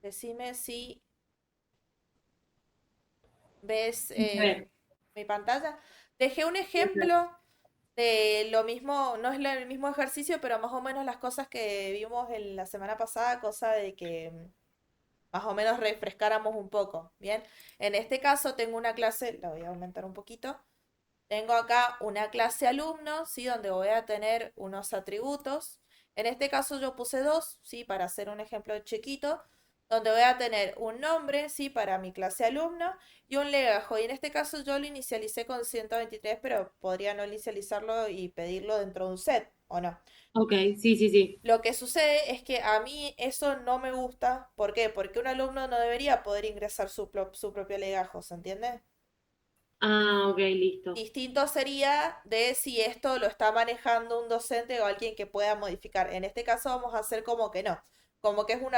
Decime si ves A ver, mi pantalla. Dejé un sí, claro. ejemplo de lo mismo, no es el mismo ejercicio, pero más o menos las cosas que vimos en la semana pasada, cosa de que más o menos refrescáramos un poco. Bien, en este caso tengo una clase, la voy a aumentar un poquito. Tengo acá una clase alumno, ¿sí? Donde voy a tener unos atributos. En este caso yo puse dos, ¿sí? Para hacer un ejemplo chiquito, donde voy a tener un nombre, ¿sí? Para mi clase alumno y un legajo. Y en este caso yo lo inicialicé con 123, pero podría no inicializarlo y pedirlo dentro de un set, ¿o no? Ok, sí, sí, sí. Lo que sucede es que a mí eso no me gusta. ¿Por qué? Porque un alumno no debería poder ingresar su propio legajo, ¿se entiende? Ah, ok, listo. Distinto sería de si esto lo está manejando un docente o alguien que pueda modificar. En este caso vamos a hacer como que no, como que es un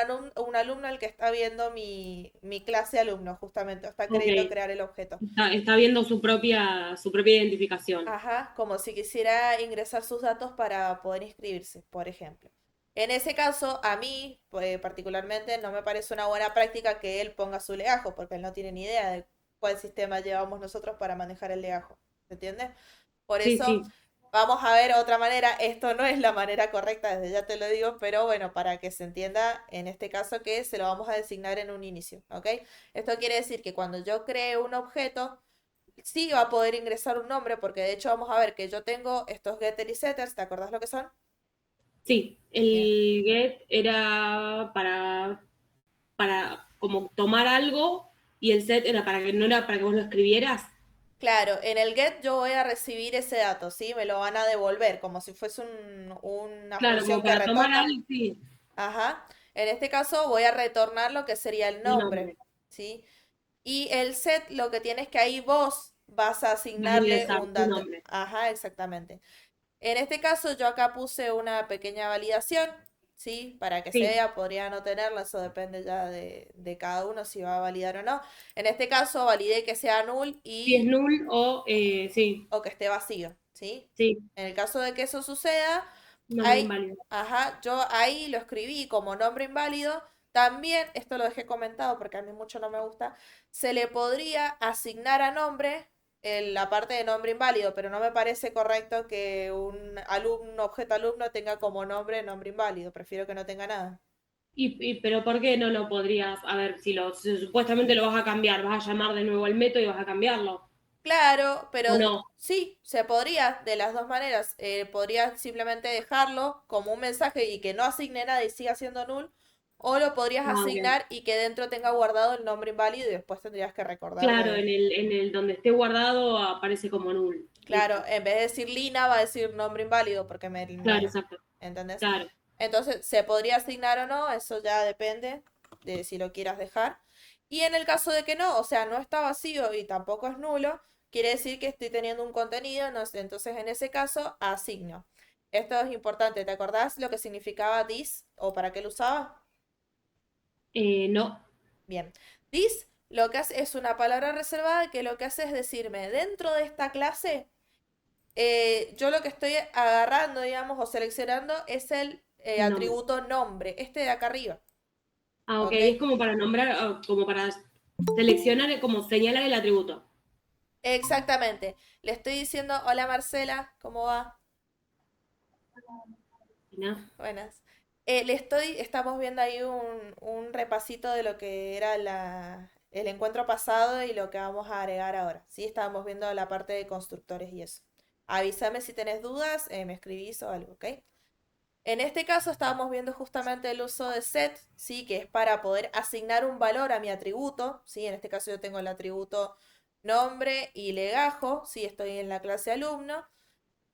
alumno el que está viendo mi clase alumno, justamente, o está Ok. queriendo crear el objeto. Está viendo su propia identificación. Ajá, como si quisiera ingresar sus datos para poder inscribirse, por ejemplo. En ese caso, a mí, pues, particularmente, no me parece una buena práctica que él ponga su legajo, porque él no tiene ni idea de cuál sistema llevamos nosotros para manejar el legajo. ¿Se entiende? Por Sí, eso, sí. vamos a ver otra manera. Esto no es la manera correcta, desde ya te lo digo, pero bueno, para que se entienda en este caso que se lo vamos a designar en un inicio, ¿ok? Esto quiere decir que cuando yo cree un objeto, sí va a poder ingresar un nombre, porque de hecho vamos a ver que yo tengo estos getter y setters, ¿te acordás lo que son? Sí, Bien. el get era para como tomar algo y el set era para que no era para que vos lo escribieras. Claro, en el get yo voy a recibir ese dato, ¿sí? Me lo van a devolver, como si fuese una Claro, función como que para tomar retorna. algo, sí, Ajá. En este caso voy a retornar lo que sería el el nombre, nombre. ¿sí? Y el set lo que tienes que ahí vos vas a Vas a asignarle ingresar un tu dato. nombre. Ajá, exactamente. En este caso yo acá puse una pequeña validación, ¿sí? Para que se Sí, vea, podría no tenerla, eso depende ya de cada uno si va a validar o no. En este caso validé que sea null si es y null o sí, o que esté vacío, ¿sí? sí, En el caso de que eso suceda, nombre ahí, inválido. ajá, yo ahí lo escribí como nombre inválido. También, esto lo dejé comentado porque a mí mucho no me gusta, se le podría asignar a nombre en la parte de nombre inválido, pero no me parece correcto que un alumno, un objeto alumno tenga como nombre inválido. Prefiero que no tenga nada. Pero ¿por qué no lo podrías? A ver, si supuestamente lo vas a cambiar, vas a llamar de nuevo al método y vas a cambiarlo. Claro, pero ¿O no? sí, se podría de las dos maneras. Podrías simplemente dejarlo como un mensaje y que no asigne nada y siga siendo null. O lo podrías Ah, ok. asignar y que dentro tenga guardado el nombre inválido y después tendrías que recordar Claro, de... en el donde esté guardado aparece como null. Claro, Listo. en vez de decir Lina va a decir nombre inválido porque Claro, me... exacto. ¿Entendés? Claro. Entonces, se podría asignar o no, eso ya depende de si lo quieras dejar. Y en el caso de que no, o sea, no está vacío y tampoco es nulo, quiere decir que estoy teniendo un contenido, no sé, entonces en ese caso asigno. Esto es importante, ¿te acordás lo que significaba this o para qué lo usaba? No. Bien, this lo que hace es una palabra reservada que lo que hace es decirme, dentro de esta clase, yo lo que estoy agarrando, digamos, o seleccionando es el El nombre. atributo nombre, este de acá arriba. Ah, ok. ¿Ok? Es como para nombrar, como para seleccionar, como señalar el atributo. Exactamente. Le estoy diciendo, hola Marcela, ¿cómo va? ¿No? Buenas. Estamos viendo ahí un repasito de lo que era el encuentro pasado y lo que vamos a agregar ahora. Sí, estábamos viendo la parte de constructores y eso. Avísame si tenés dudas, me escribís o algo, ¿ok? En este caso estábamos viendo justamente el uso de set, ¿sí? Que es para poder asignar un valor a mi atributo, ¿sí? En este caso yo tengo el atributo nombre y legajo, ¿sí? Estoy en la clase alumno.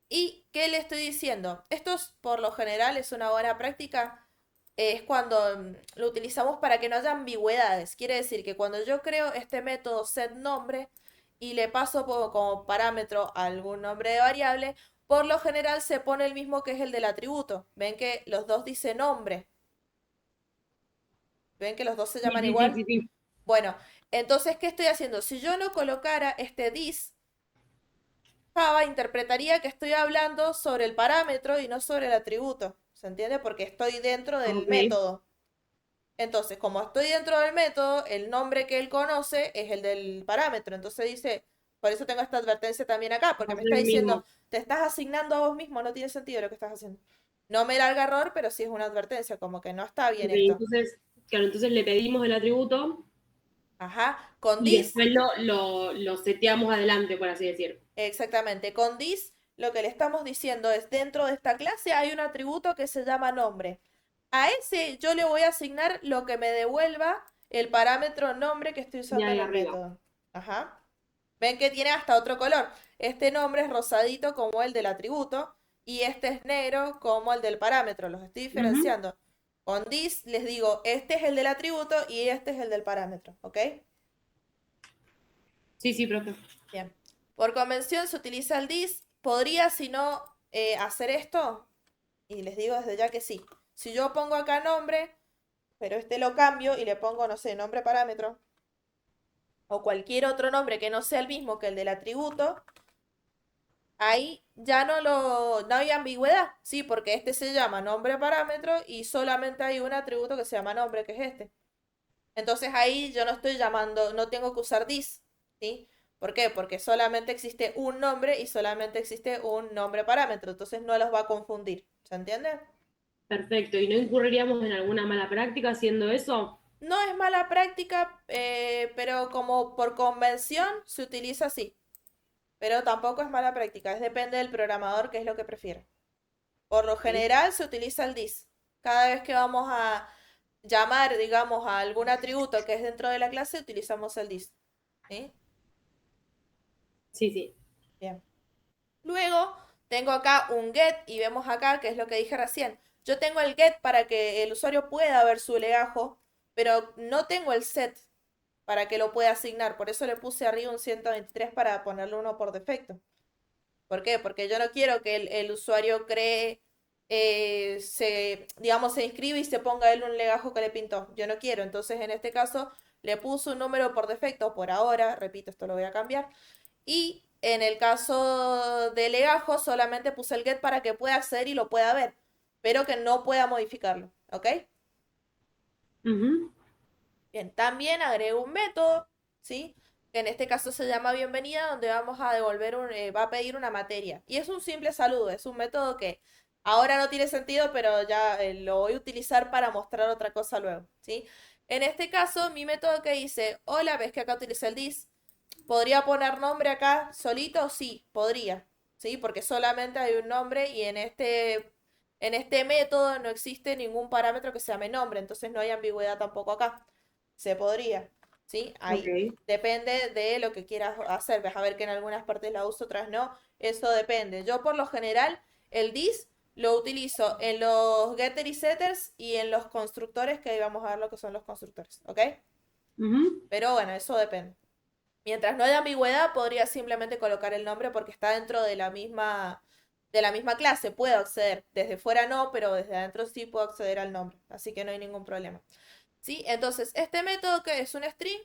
¿Y qué le estoy diciendo? Esto por lo general es una buena práctica, es cuando lo utilizamos para que no haya ambigüedades. Quiere decir que cuando yo creo este método setNombre y le paso como parámetro algún nombre de variable, por lo general se pone el mismo que es el del atributo. ¿Ven que los dos dicen nombre? ¿Ven que los dos se Sí, llaman sí, sí, igual? sí, sí. Bueno, entonces, ¿qué estoy haciendo? Si yo no colocara este this, Java interpretaría que estoy hablando sobre el parámetro y no sobre el atributo. ¿Se entiende? Porque estoy dentro del Ok. método. Entonces, como estoy dentro del método, el nombre que él conoce es el del parámetro. Entonces dice, por eso tengo esta advertencia también acá, porque Va a me ser está el diciendo, mismo. te estás asignando a vos mismo, no tiene sentido lo que estás haciendo. No me larga error, pero sí es una advertencia, como que no está bien Ok, esto. entonces, claro, entonces le pedimos el atributo Ajá, con y this, después lo seteamos adelante, por así decir. exactamente, con this lo que le estamos diciendo es, dentro de esta clase hay un atributo que se llama nombre. A ese yo le voy a asignar lo que me devuelva el parámetro nombre que estoy De usando ahí en el arriba. método. Ajá. Ven que tiene hasta otro color. Este nombre es rosadito como el del atributo y este es negro como el del parámetro. Los estoy Ujú. diferenciando. Con this les digo, este es el del atributo y este es el del parámetro. ¿Ok? Sí, sí, profe. Bien. Por convención se utiliza el this. ¿Podría, si no, hacer esto? Y les digo desde ya que sí. Si yo pongo acá nombre, pero este lo cambio y le pongo, no sé, nombre parámetro, o cualquier otro nombre que no sea el mismo que el del atributo, ahí ya no hay ambigüedad, sí, porque este se llama nombre parámetro y solamente hay un atributo que se llama nombre, que es este. Entonces ahí yo no estoy llamando, no tengo que usar this, ¿sí? ¿Por qué? Porque solamente existe un nombre y solamente existe un nombre parámetro, entonces no los va a confundir, ¿se entiende? Perfecto. ¿Y no incurriríamos en alguna mala práctica haciendo eso? No es mala práctica, pero como por convención se utiliza así. Pero tampoco es mala práctica, es depende del programador qué es lo que prefiere. Por lo Ok. general se utiliza el this. Cada vez que vamos a llamar, digamos, a algún atributo que es dentro de la clase, utilizamos el this. ¿Sí? Sí, sí. Bien. Luego tengo acá un get y vemos acá, que es lo que dije recién. Yo tengo el get para que el usuario pueda ver su legajo, pero no tengo el set para que lo pueda asignar. Por eso le puse arriba un 123 para ponerle uno por defecto. ¿Por qué? Porque yo no quiero que el usuario cree, digamos, se inscribe y se ponga él un legajo que le pintó. Yo no quiero. Entonces, en este caso, le puse un número por defecto por ahora. Repito, esto lo voy a cambiar. Y en el caso de legajo, solamente puse el get para que pueda acceder y lo pueda ver, pero que no pueda modificarlo. ¿Ok? Ujú. Bien, también agrego un método, ¿sí? Que en este caso se llama bienvenida, donde vamos a devolver va a pedir una materia. Y es un simple saludo, es un método que ahora no tiene sentido, pero ya lo voy a utilizar para mostrar otra cosa luego, ¿sí? En este caso, mi método que dice, hola, ves que acá utilicé el this, ¿podría poner nombre acá solito? Sí, podría, ¿sí? Porque solamente hay un nombre y en este método no existe ningún parámetro que se llame nombre, entonces no hay ambigüedad tampoco acá. Se podría, ¿sí? Ahí Ok. depende de lo que quieras hacer. Vas a ver que en algunas partes la uso, otras no. Eso depende. Yo por lo general el this lo utilizo en los getter y setters y en los constructores, que ahí vamos a ver lo que son los constructores, ¿ok? Ujú. Pero bueno, eso depende. Mientras no haya ambigüedad, podría simplemente colocar el nombre porque está dentro de la misma clase. Puedo acceder. Desde fuera no, pero desde adentro sí puedo acceder al nombre. Así que no hay ningún problema. ¿Sí? Entonces, este método que es un string,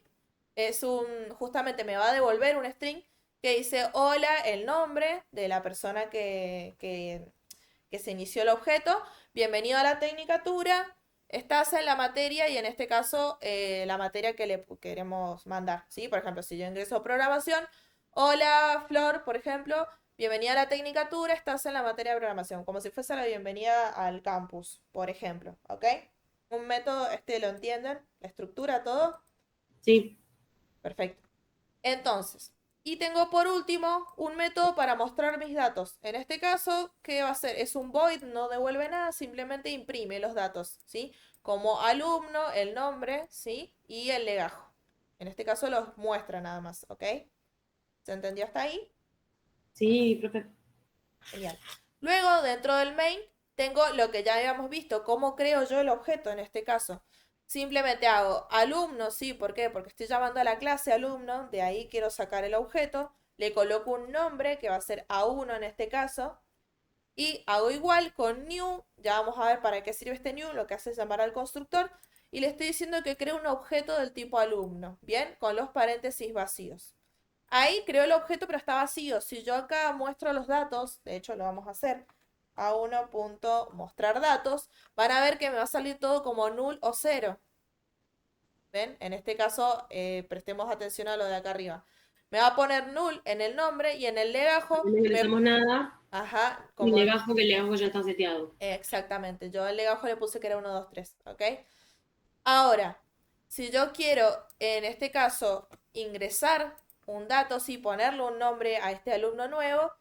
justamente me va a devolver un string que dice, hola, el nombre de la persona que se inició el objeto, bienvenido a la tecnicatura, estás en la materia y en este caso la materia que le queremos mandar, ¿sí? Por ejemplo, si yo ingreso a programación, hola Flor, por ejemplo, bienvenida a la tecnicatura, estás en la materia de programación, como si fuese la bienvenida al campus, por ejemplo, ¿ok? Un método, ¿lo entienden? La estructura, todo. Sí. Perfecto. Entonces, y tengo por último un método para mostrar mis datos. En este caso, ¿qué va a hacer? Es un void, no devuelve nada, simplemente imprime los datos, ¿sí? Como alumno, el nombre, ¿sí? Y el legajo. En este caso los muestra nada más, ¿ok? ¿Se entendió hasta ahí? Sí, profe. Genial. Luego, dentro del main, tengo lo que ya habíamos visto, cómo creo yo el objeto en este caso. Simplemente hago alumno, sí, ¿por qué? Porque estoy llamando a la clase alumno, de ahí quiero sacar el objeto, le coloco un nombre que va a ser A1 en este caso, y hago igual con new, ya vamos a ver para qué sirve este new, lo que hace es llamar al constructor, y le estoy diciendo que cree un objeto del tipo alumno, ¿bien? Con los paréntesis vacíos. Ahí creo el objeto, pero está vacío. Si yo acá muestro los datos, de hecho lo vamos a hacer, a 1.mostrar datos, van a ver que me va a salir todo como null o cero. ¿Ven? En este caso, prestemos atención a lo de acá arriba. Me va a poner null en el nombre y en el legajo No ingresamos nada. Ajá, Y como legajo, que el legajo ya está seteado. exactamente. Yo al legajo le puse que era 1, 2, 3, ¿ok? Ahora, si yo quiero, en este caso, ingresar un dato, sí, ponerle un nombre a este alumno nuevo,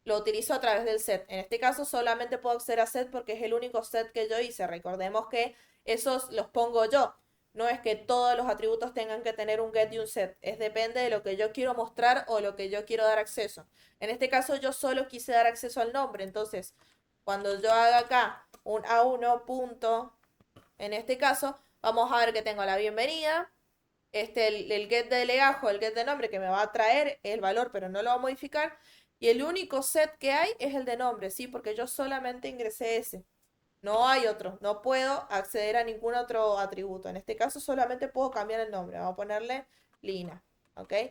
lo utilizo a través del set. En este caso solamente puedo acceder a set porque es el único set que yo hice. Recordemos que esos los pongo yo. No es que todos los atributos tengan que tener un get y un set. Es depende de lo que yo quiero mostrar o lo que yo quiero dar acceso. En este caso yo solo quise dar acceso al nombre. Entonces, cuando yo haga acá un A1 punto, en este caso, vamos a ver que tengo la bienvenida. El get de legajo, el get de nombre que me va a traer el valor, pero no lo va a modificar. Y el único set que hay es el de nombre, ¿sí? Porque yo solamente ingresé ese. No hay otro. No puedo acceder a ningún otro atributo. En este caso solamente puedo cambiar el nombre. Vamos a ponerle Lina. ¿Ok? Profe,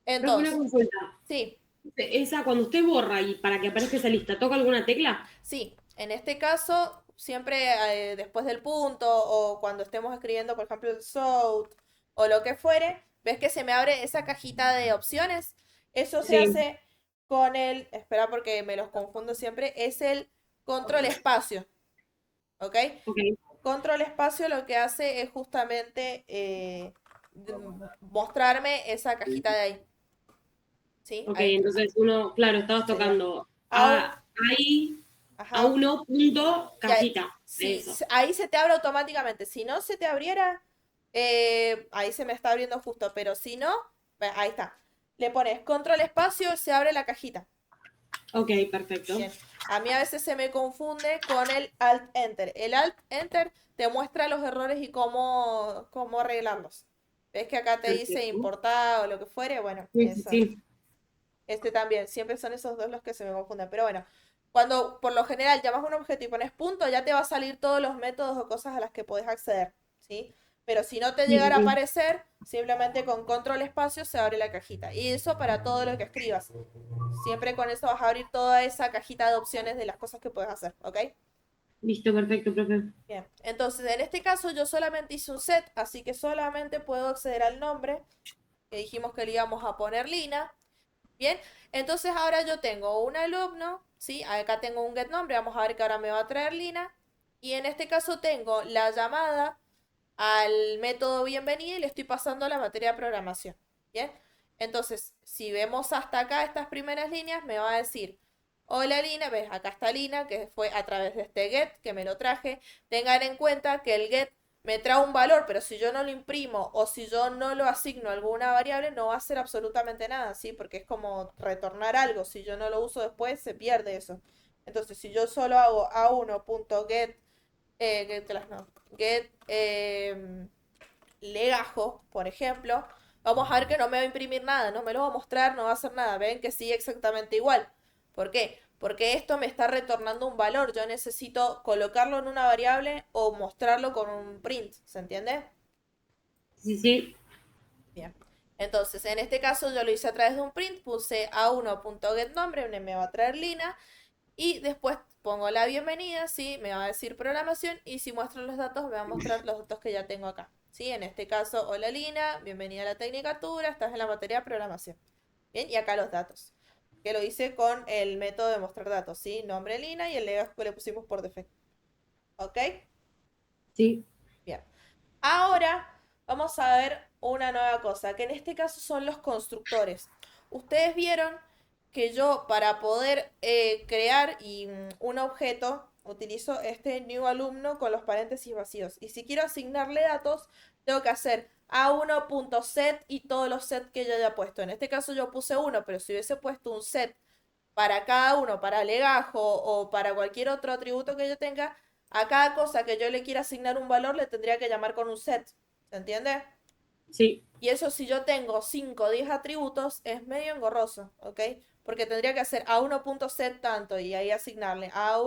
una Entonces, consulta. sí, Esa, cuando usted borra y para que aparezca esa lista, ¿toca alguna tecla? sí. En este caso, siempre después del punto o cuando estemos escribiendo, por ejemplo, el south o lo que fuere, ves que se me abre esa cajita de opciones. Eso se Sí. hace con el, espera porque me los confundo siempre, es el control espacio. ¿Ok? Ok, Control espacio lo que hace es justamente mostrarme esa cajita de ahí. ¿Sí? ok, Ahí está. entonces uno, claro, estabas Sería. tocando Au, ahí a ajá. uno punto Y ahí, cajita. sí, Eso. ahí se te abre automáticamente. Si no se te abriera, ahí se me está abriendo justo. Pero si no, ahí está. Le pones control espacio, se abre la cajita. Ok, perfecto. Bien. A mí a veces se me confunde con el Alt Enter. El Alt Enter te muestra los errores y cómo arreglarlos. ¿Ves que acá te dice Perfecto. importar o lo que fuere? Bueno, Sí, sí, eso. sí. Este también. Siempre son esos dos los que se me confunden. Pero bueno, cuando por lo general llamas un objeto y pones punto, ya te va a salir todos los métodos o cosas a las que podés acceder. ¿Sí? Pero si no te Sí, sí, llegara a sí. aparecer, simplemente con control espacio se abre la cajita. Y eso para todo lo que escribas. Siempre con eso vas a abrir toda esa cajita de opciones de las cosas que puedes hacer, ¿ok? Listo, perfecto, profe. Bien, entonces en este caso yo solamente hice un set, así que solamente puedo acceder al nombre, que dijimos que le íbamos a poner Lina. Bien, entonces ahora yo tengo un alumno, ¿sí? Acá tengo un get nombre, vamos a ver que ahora me va a traer Lina. Y en este caso tengo la llamada al método bienvenida y le estoy pasando la materia de programación. Bien, entonces si vemos hasta acá estas primeras líneas, me va a decir, hola Lina, ves, acá está Lina, que fue a través de este get que me lo traje. Tengan en cuenta que el get me trae un valor, pero si yo no lo imprimo o si yo no lo asigno a alguna variable, no va a hacer absolutamente nada, ¿sí? Porque es como retornar algo. Si yo no lo uso después, se pierde eso. Entonces, si yo solo hago a1.get no, get legajo, por ejemplo, vamos a ver que no me va a imprimir nada, no me lo va a mostrar, no va a hacer nada. Ven que sigue exactamente igual. ¿Por qué? Porque esto me está retornando un valor. Yo necesito colocarlo en una variable o mostrarlo con un print. ¿Se entiende? Sí, sí. Bien. Entonces, en este caso yo lo hice a través de un print, puse a1.getNombre, me va a traer Lina, y después pongo la bienvenida, ¿sí? Me va a decir programación, y si muestro los datos, me va a mostrar los datos que ya tengo acá, ¿sí? En este caso, hola Lina, bienvenida a la Tecnicatura, estás en la materia de programación. Bien, y acá los datos, que lo hice con el método de mostrar datos, ¿sí? Nombre Lina y el legajo que le pusimos por defecto. ¿Ok? Sí. Bien. Ahora vamos a ver una nueva cosa, que en este caso son los constructores. Ustedes vieron que yo para poder crear un objeto utilizo este new alumno con los paréntesis vacíos. Y si quiero asignarle datos, tengo que hacer a1.set y todos los sets que yo haya puesto. En este caso yo puse uno, pero si hubiese puesto un set para cada uno, para legajo o para cualquier otro atributo que yo tenga, a cada cosa que yo le quiera asignar un valor le tendría que llamar con un set. ¿Se entiende? Sí. Y eso si yo tengo 5 o 10 atributos es medio engorroso, ¿ok? Porque tendría que hacer a 1.set tanto y ahí asignarle a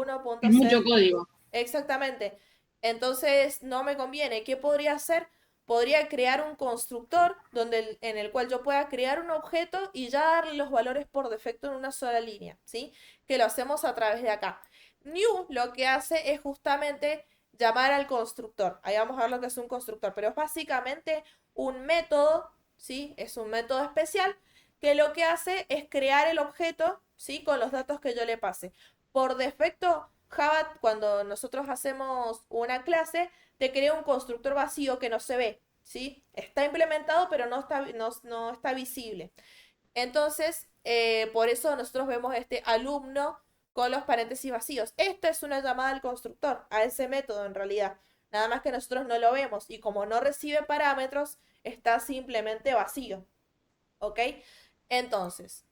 Es mucho 1.set. código. Exactamente. Entonces no me conviene. ¿Qué podría hacer? Podría crear un constructor en el cual yo pueda crear un objeto y ya darle los valores por defecto en una sola línea, ¿sí? Que lo hacemos a través de acá. New lo que hace es justamente llamar al constructor. Ahí vamos a ver lo que es un constructor, pero es básicamente un método, ¿sí? Es un método especial que lo que hace es crear el objeto, ¿sí? Con los datos que yo le pase. Por defecto, Java, cuando nosotros hacemos una clase, te crea un constructor vacío que no se ve, ¿sí? Está implementado, pero no está visible. Entonces, por eso nosotros vemos este alumno con los paréntesis vacíos. Esta es una llamada al constructor, a ese método en realidad. Nada más que nosotros no lo vemos y como no recibe parámetros, está simplemente vacío. ¿Ok? Entonces,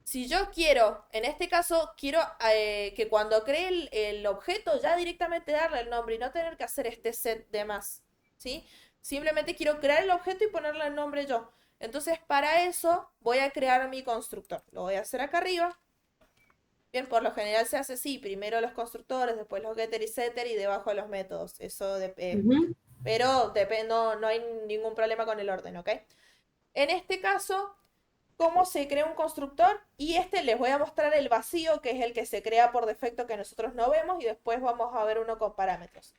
si yo quiero, en este caso, quiero que cuando cree el objeto ya directamente darle el nombre y no tener que hacer este set de más. ¿Sí? Simplemente quiero crear el objeto y ponerle el nombre yo. Entonces, para eso voy a crear mi constructor. Lo voy a hacer acá arriba. Bien, por lo general se hace así. Primero los constructores, después los getter y setter y debajo los métodos. Ujú. Pero no hay ningún problema con el orden, ¿ok? En este caso, cómo se crea un constructor y les voy a mostrar el vacío, que es el que se crea por defecto que nosotros no vemos y después vamos a ver uno con parámetros.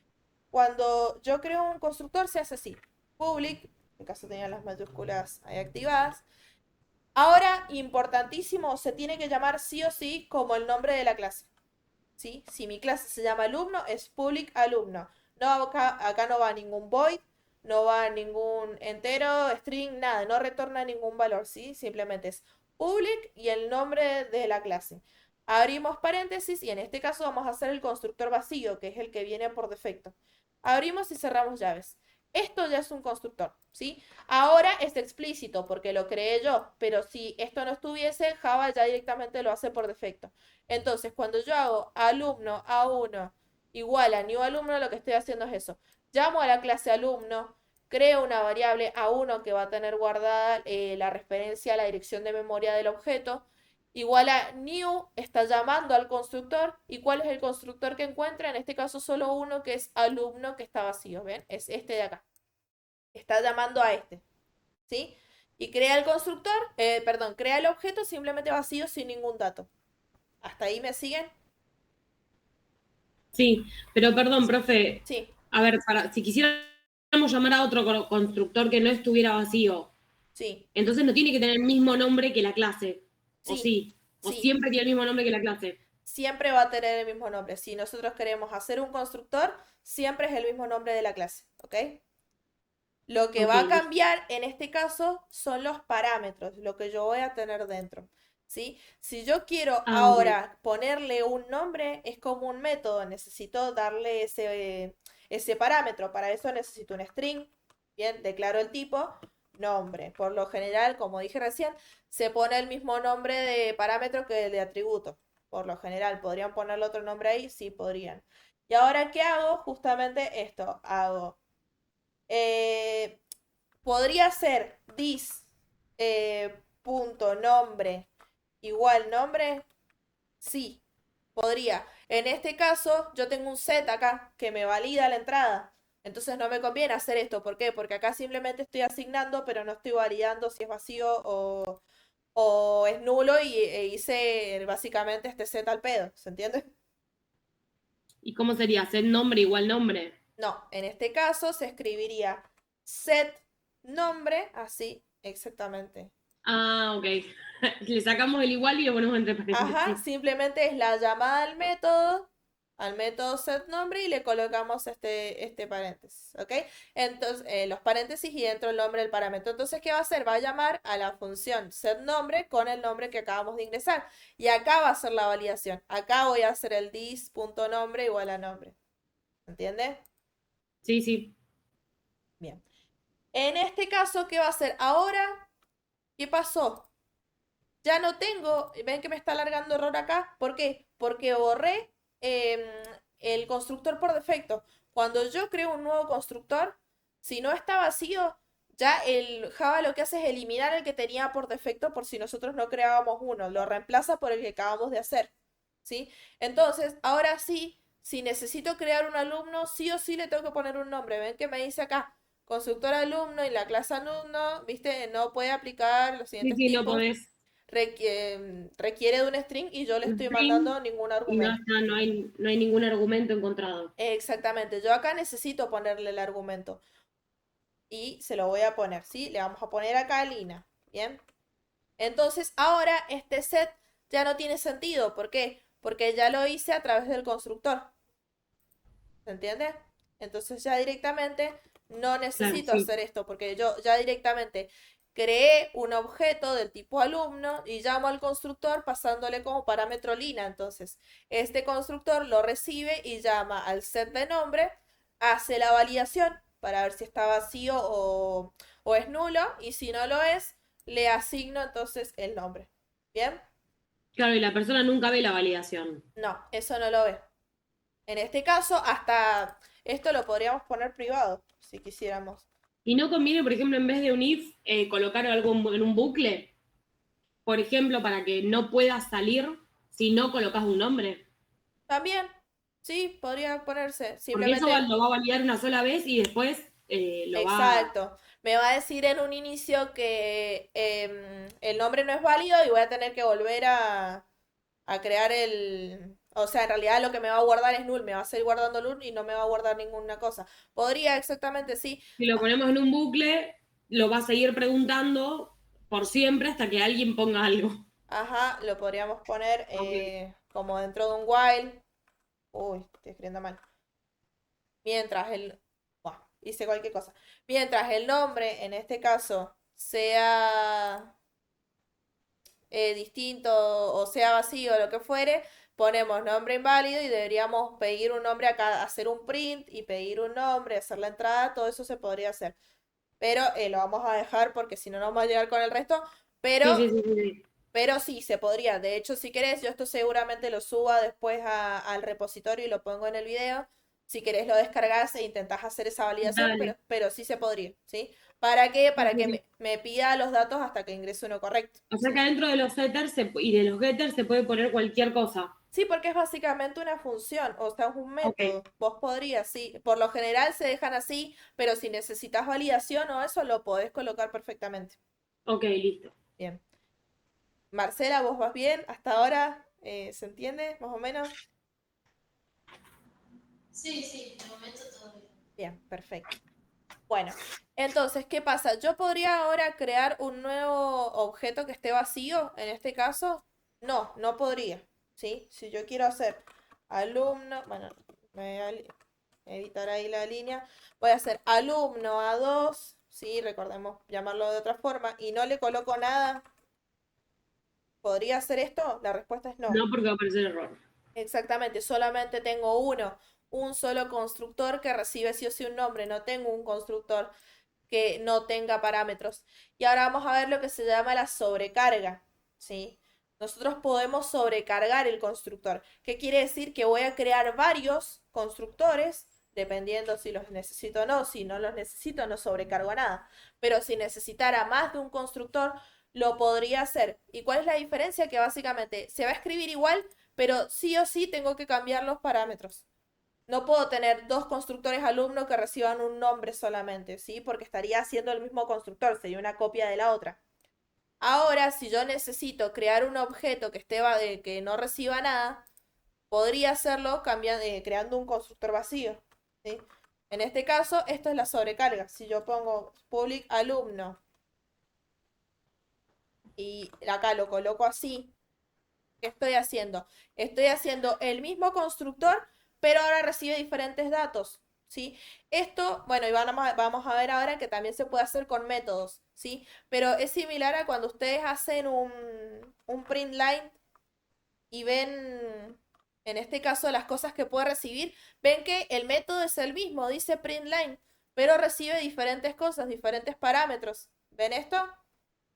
Cuando yo creo un constructor se hace así, public, en este caso tenía las mayúsculas ahí activadas. Ahora, importantísimo, se tiene que llamar sí o sí como el nombre de la clase. ¿Sí? Si mi clase se llama alumno, es public alumno. No, acá no va ningún void, no va ningún entero, string, nada, no retorna ningún valor, ¿sí? Simplemente es public y el nombre de la clase. Abrimos paréntesis y en este caso vamos a hacer el constructor vacío, que es el que viene por defecto. Abrimos y cerramos llaves. Esto ya es un constructor, ¿sí? Ahora es explícito porque lo creé yo, pero si esto no estuviese, Java ya directamente lo hace por defecto. Entonces, cuando yo hago alumno A1 igual a new alumno, lo que estoy haciendo es eso. Llamo a la clase alumno, creo una variable A1 que va a tener guardada la referencia a la dirección de memoria del objeto. Igual a new está llamando al constructor. ¿Y cuál es el constructor que encuentra? En este caso solo uno que es alumno que está vacío. ¿Ven? Es este de acá. Está llamando a este. ¿Sí? Y crea el constructor, perdón, crea el objeto simplemente vacío sin ningún dato. ¿Hasta ahí me siguen? Sí, pero perdón, profe. Sí, A ver, si quisiéramos llamar a otro constructor que no estuviera vacío, sí, entonces no tiene que tener el mismo nombre que la clase. ¿O sí, sí? ¿O sí. siempre tiene el mismo nombre que la clase? Siempre va a tener el mismo nombre. Si nosotros queremos hacer un constructor, siempre es el mismo nombre de la clase. ¿Ok? Lo que Ok, va a listo. cambiar en este caso son los parámetros, lo que yo voy a tener dentro. ¿Sí? Si yo quiero Ah, ok. ahora ponerle un nombre, es como un método. Necesito darle ese parámetro. Para eso necesito un string. Bien, declaro el tipo, nombre. Por lo general, como dije recién, se pone el mismo nombre de parámetro que el de atributo. Por lo general, ¿podrían ponerle otro nombre ahí? Sí, podrían. Y ahora, ¿qué hago? Justamente esto. Hago eh, podría ser this punto nombre igual nombre. Sí, podría. En este caso, yo tengo un set acá que me valida la entrada. Entonces no me conviene hacer esto. ¿Por qué? Porque acá simplemente estoy asignando, pero no estoy validando si es vacío o es nulo e hice básicamente este set al pedo. ¿Se entiende? ¿Y cómo sería? ¿Set nombre igual nombre? No, en este caso se escribiría set nombre, así, exactamente. Ah, ok. Le sacamos el igual y lo ponemos entre Ajá, paréntesis. simplemente es la llamada al método setNombre y le colocamos este paréntesis, ¿ok? Entonces, los paréntesis y dentro el nombre del parámetro. Entonces, ¿qué va a hacer? Va a llamar a la función setNombre con el nombre que acabamos de ingresar. Y acá va a ser la validación. Acá voy a hacer el dis.nombre igual a nombre. ¿Entiende? Sí, sí. Bien. En este caso, ¿qué va a hacer? Ahora, ¿qué pasó? Ya no tengo, ven que me está alargando error acá. ¿Por qué? Porque borré em, el constructor por defecto. Cuando yo creo un nuevo constructor, si no está vacío, ya el Java lo que hace es eliminar el que tenía por defecto por si nosotros no creábamos uno. Lo reemplaza por el que acabamos de hacer. ¿Sí? Entonces, ahora sí, si necesito crear un alumno, sí o sí le tengo que poner un nombre. Ven que me dice acá, constructor alumno y la clase alumno, ¿viste? No puede aplicar los Sí, siguientes sí, no tipos. podés. requiere de un string y yo le Un estoy string mandando ningún y no argumento. está, no hay ningún argumento encontrado. Exactamente, yo acá necesito ponerle el argumento y se lo voy a poner, ¿sí? Le vamos a poner acá Lina, ¿bien? Entonces ahora este set ya no tiene sentido, ¿por qué? Porque ya lo hice a través del constructor, ¿se entiende? Entonces ya directamente no Claro, necesito sí. hacer esto, porque yo ya directamente creé un objeto del tipo alumno y llamo al constructor pasándole como parámetro Lina. Entonces, este constructor lo recibe y llama al set de nombre, hace la validación para ver si está vacío o es nulo, y si no lo es, le asigno entonces el nombre. ¿Bien? Claro, y la persona nunca ve la validación. No, eso no lo ve. En este caso, hasta esto lo podríamos poner privado, si quisiéramos. Y no conviene, por ejemplo, en vez de un if, colocar algo en un bucle, por ejemplo, para que no pueda salir si no colocas un nombre. También, sí, podría ponerse. Porque eso Simplemente, lo va a validar una sola vez y después lo va. exacto. Me va a decir en un inicio que el nombre no es válido y voy a tener que volver a crear el... O sea, en realidad lo que me va a guardar es null, me va a seguir guardando null y no me va a guardar ninguna cosa. Podría exactamente, sí. Si lo ponemos en un bucle, lo va a seguir preguntando por siempre hasta que alguien ponga algo. Ajá, lo podríamos poner Ok. como dentro de un while. Uy, estoy escribiendo mal. Mientras el... Buah, hice cualquier cosa. Mientras el nombre, en este caso, sea distinto o sea vacío o lo que fuere, ponemos nombre inválido y deberíamos pedir un nombre acá, hacer un print y pedir un nombre, hacer la entrada, todo eso se podría hacer. Pero lo vamos a dejar porque si no, no vamos a llegar con el resto. Sí, Pero, sí, sí, sí, sí. pero sí, se podría. De hecho, si querés, yo esto seguramente lo suba después al repositorio y lo pongo en el video. Si querés lo descargas e intentás hacer esa validación, Dale. pero sí se podría, ¿sí? ¿Para qué? Sí, Para sí, que sí. me pida los datos hasta que ingrese uno correcto. O sea que adentro de los setters y de los getters se puede poner cualquier cosa. Sí, porque es básicamente una función, o sea, es un Ok, método. Vos podrías, sí. Por lo general se dejan así, pero si necesitas validación o eso, lo podés colocar perfectamente. ok, listo. Bien. Marcela, ¿vos vas bien? ¿Hasta ahora se entiende, más o menos? Sí, sí, de momento todo bien. Bien, perfecto. Bueno, entonces, ¿qué pasa? Yo podría ahora crear un nuevo objeto que esté vacío, en este caso. No, no podría, ¿sí? Si yo quiero hacer alumno, bueno, me voy a editar ahí la línea, voy a hacer alumno A2, ¿sí? Recordemos llamarlo de otra forma, y no le coloco nada. ¿Podría hacer esto? La respuesta es no. No porque va a aparecer error. Exactamente, solamente tengo un solo constructor que recibe sí o sí un nombre, no tengo un constructor que no tenga parámetros. Y ahora vamos a ver lo que se llama la sobrecarga, ¿sí? Nosotros podemos sobrecargar el constructor. ¿Qué quiere decir? Que voy a crear varios constructores, dependiendo si los necesito o no. Si no los necesito, no sobrecargo nada. Pero si necesitara más de un constructor, lo podría hacer. ¿Y cuál es la diferencia? Que básicamente se va a escribir igual, pero sí o sí tengo que cambiar los parámetros. No puedo tener dos constructores alumno que reciban un nombre solamente, ¿sí? Porque estaría haciendo el mismo constructor, sería una copia de la otra. Ahora, si yo necesito crear un objeto que que no reciba nada, podría hacerlo creando un constructor vacío, ¿sí? En este caso, esto es la sobrecarga. Si yo pongo public alumno y acá lo coloco así, ¿qué estoy haciendo? Estoy haciendo el mismo constructor, pero ahora recibe diferentes datos, ¿sí? Esto, bueno, y vamos a ver ahora que también se puede hacer con métodos, ¿sí? Pero es similar a cuando ustedes hacen un print line y ven, en este caso, las cosas que puede recibir, ven que el método es el mismo, dice print line, pero recibe diferentes cosas, diferentes parámetros. ¿Ven esto?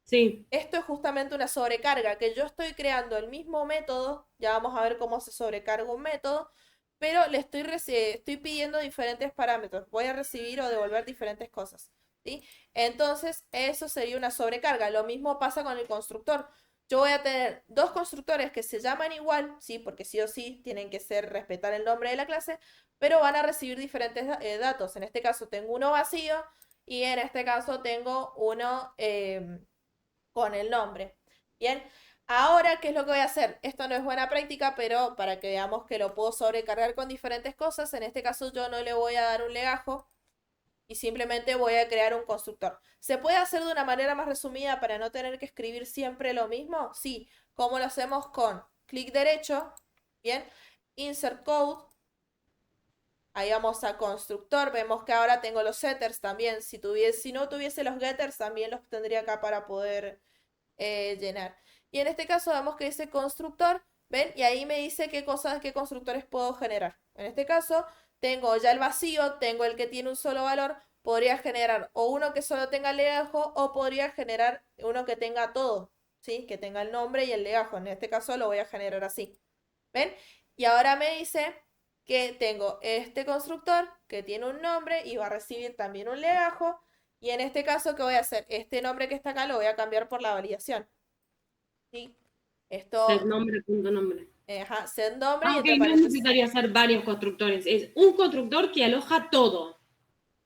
Sí, Esto es justamente una sobrecarga, que yo estoy creando el mismo método, ya vamos a ver cómo se sobrecarga un método, pero estoy pidiendo diferentes parámetros, voy a recibir o devolver diferentes cosas, ¿sí? Entonces, eso sería una sobrecarga. Lo mismo pasa con el constructor. Yo voy a tener dos constructores que se llaman igual, ¿sí? Porque sí o sí tienen que respetar el nombre de la clase, pero van a recibir diferentes datos. En este caso tengo uno vacío y en este caso tengo uno con el nombre. Bien, ahora, ¿qué es lo que voy a hacer? Esto no es buena práctica, pero para que veamos que lo puedo sobrecargar con diferentes cosas, en este caso yo no le voy a dar un legajo y simplemente voy a crear un constructor. ¿Se puede hacer de una manera más resumida para no tener que escribir siempre lo mismo? Sí, ¿cómo lo hacemos? Con clic derecho, bien, insert code, ahí vamos a constructor, vemos que ahora tengo los setters también, si no tuviese los getters también los tendría acá para poder llenar. Y en este caso vemos que dice constructor, ¿ven? Y ahí me dice qué cosas, qué constructores puedo generar. En este caso tengo ya el vacío, tengo el que tiene un solo valor, podría generar o uno que solo tenga el legajo o podría generar uno que tenga todo, ¿sí? Que tenga el nombre y el legajo. En este caso lo voy a generar así. ¿Ven? Y ahora me dice que tengo este constructor que tiene un nombre y va a recibir también un legajo. Y en este caso, ¿qué voy a hacer? Este nombre que está acá lo voy a cambiar por la validación. ¿Sí? Set Esto, nombre, punto nombre. ajá, set nombre y Ah, ok, entre no es paréntesis. necesario hacer varios constructores. Es un constructor que aloja todo,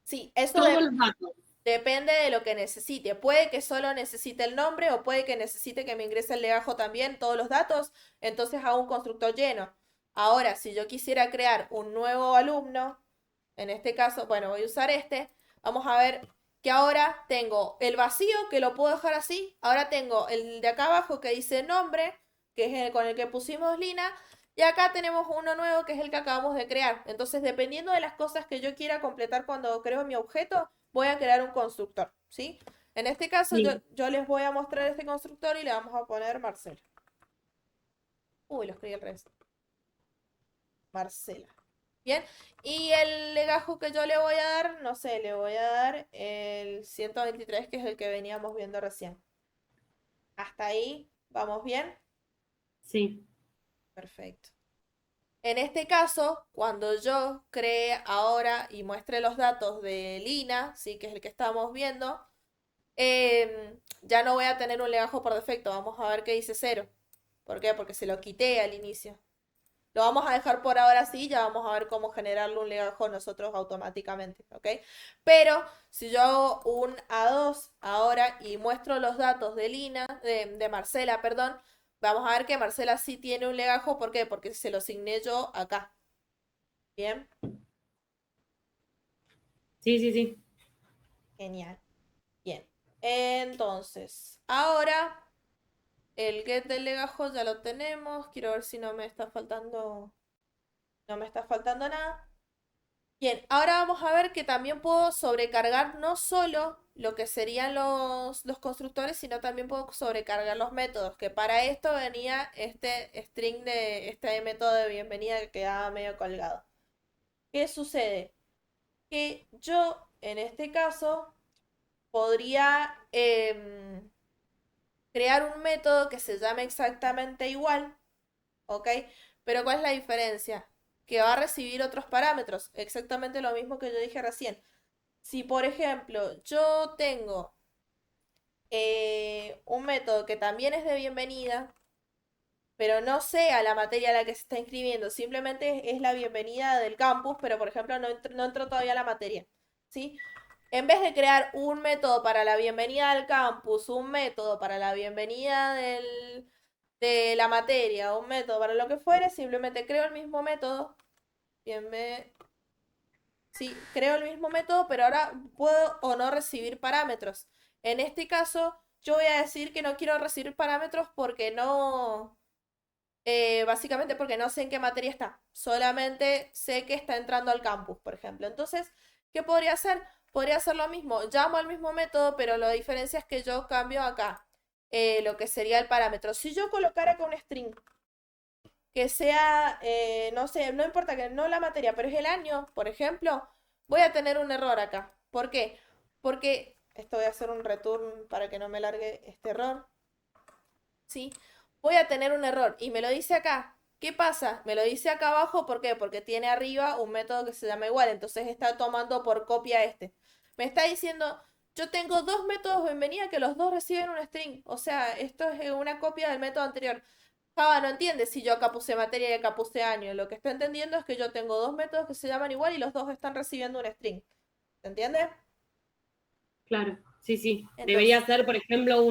Sí, eso todos los datos. depende de lo que necesite. Puede que solo necesite el nombre o puede que necesite que me ingrese el legajo también, todos los datos. Entonces hago un constructor lleno. Ahora, si yo quisiera crear un nuevo alumno, en este caso, bueno, voy a usar este. Vamos a ver que ahora tengo el vacío, que lo puedo dejar así. Ahora tengo el de acá abajo que dice nombre, que es el con el que pusimos Lina. Y acá tenemos uno nuevo que es el que acabamos de crear. Entonces, dependiendo de las cosas que yo quiera completar cuando creo mi objeto, voy a crear un constructor, ¿sí? En este caso, Sí. yo les voy a mostrar este constructor y le vamos a poner Marcela. Uy, lo escribí al revés. Marcela. Bien, y el legajo que yo le voy a dar, no sé, le voy a dar el 123, que es el que veníamos viendo recién. Hasta ahí, ¿vamos bien? Sí. Perfecto. En este caso, cuando yo cree ahora y muestre los datos de Lina, sí, que es el que estamos viendo, ya no voy a tener un legajo por defecto. Vamos a ver que dice cero. ¿Por qué? Porque se lo quité al inicio. Lo vamos a dejar por ahora así, ya vamos a ver cómo generarle un legajo nosotros automáticamente, ¿ok? Pero si yo hago un A2 ahora y muestro los datos de de Marcela, perdón, vamos a ver que Marcela sí tiene un legajo, ¿por qué? Porque se lo asigné yo acá. ¿Bien? Sí, sí, sí. Genial. Bien. Entonces, ahora el get del legajo ya lo tenemos. Quiero ver si no me está faltando nada. Bien, ahora vamos a ver que también puedo sobrecargar no solo lo que serían los constructores, sino también puedo sobrecargar los métodos, que para esto venía este string de este método de bienvenida que quedaba medio colgado. ¿Qué sucede? Que yo, en este caso, podría crear un método que se llame exactamente igual, ¿ok? Pero ¿cuál es la diferencia? Que va a recibir otros parámetros, exactamente lo mismo que yo dije recién. Si, por ejemplo, yo tengo un método que también es de bienvenida, pero no sea la materia a la que se está inscribiendo, simplemente es la bienvenida del campus, pero por ejemplo no entró todavía la materia, ¿sí? En vez de crear un método para la bienvenida al campus, un método para la bienvenida de la materia, un método para lo que fuere, simplemente creo el mismo método, bienve- sí, creo el mismo método, pero ahora puedo o no recibir parámetros. En este caso, yo voy a decir que no quiero recibir parámetros porque no, básicamente porque no sé en qué materia está. Solamente sé que está entrando al campus, por ejemplo. Entonces, ¿qué podría hacer? Podría hacer lo mismo. Llamo al mismo método, pero la diferencia es que yo cambio acá lo que sería el parámetro. Si yo colocara acá un string que sea, no sé, no importa que no la materia, pero es el año, por ejemplo, voy a tener un error acá. ¿Por qué? Porque esto voy a hacer un return para que no me largue este error. ¿Sí? Voy a tener un error y me lo dice acá. ¿Qué pasa? Me lo dice acá abajo, ¿por qué? Porque tiene arriba un método que se llama igual, entonces está tomando por copia este. Me está diciendo, yo tengo dos métodos de bienvenida que los dos reciben un string. O sea, esto es una copia del método anterior. Java no entiende si yo acá puse materia y acá puse año. Lo que está entendiendo es que yo tengo dos métodos que se llaman igual y los dos están recibiendo un string. ¿Se entiende? Claro. Sí, sí. Entonces, Debería ser, por ejemplo,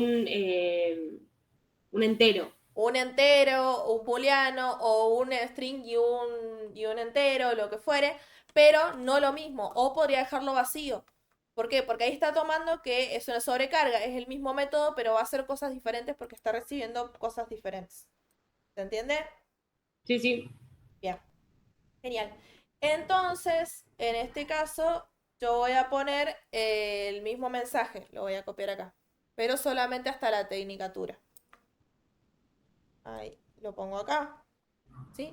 Un entero. Un entero, un booleano o un string y un entero, lo que fuere, pero no lo mismo. O podría dejarlo vacío. ¿Por qué? Porque ahí está tomando que es una sobrecarga, es el mismo método, pero va a hacer cosas diferentes porque está recibiendo cosas diferentes. ¿Se entiende? Sí, sí. Bien, genial. Entonces, en este caso, yo voy a poner el mismo mensaje, lo voy a copiar acá, pero solamente hasta la tecnicatura. Ahí, lo pongo acá, ¿sí?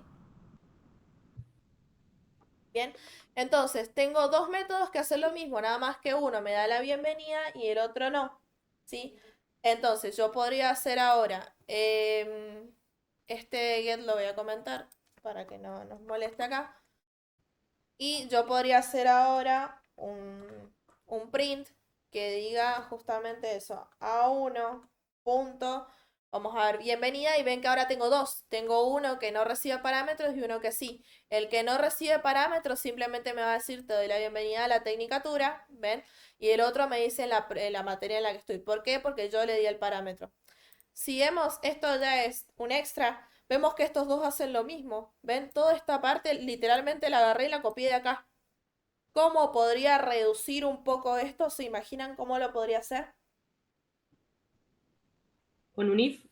Bien, entonces tengo dos métodos que hacen lo mismo, nada más que uno me da la bienvenida y el otro no, ¿sí? Entonces yo podría hacer ahora, este get lo voy a comentar para que no nos moleste acá, y yo podría hacer ahora un print que diga justamente eso, A1 punto, vamos a ver, bienvenida, y ven que ahora tengo dos, tengo uno que no recibe parámetros y uno que sí. El que no recibe parámetros simplemente me va a decir te doy la bienvenida a la tecnicatura, ¿ven? Y el otro me dice la materia en la que estoy. ¿Por qué? Porque yo le di el parámetro. Si vemos, esto ya es un extra, vemos que estos dos hacen lo mismo. ¿Ven? Toda esta parte literalmente la agarré y la copié de acá. ¿Cómo podría reducir un poco esto? ¿Se imaginan cómo lo podría hacer? Con un if.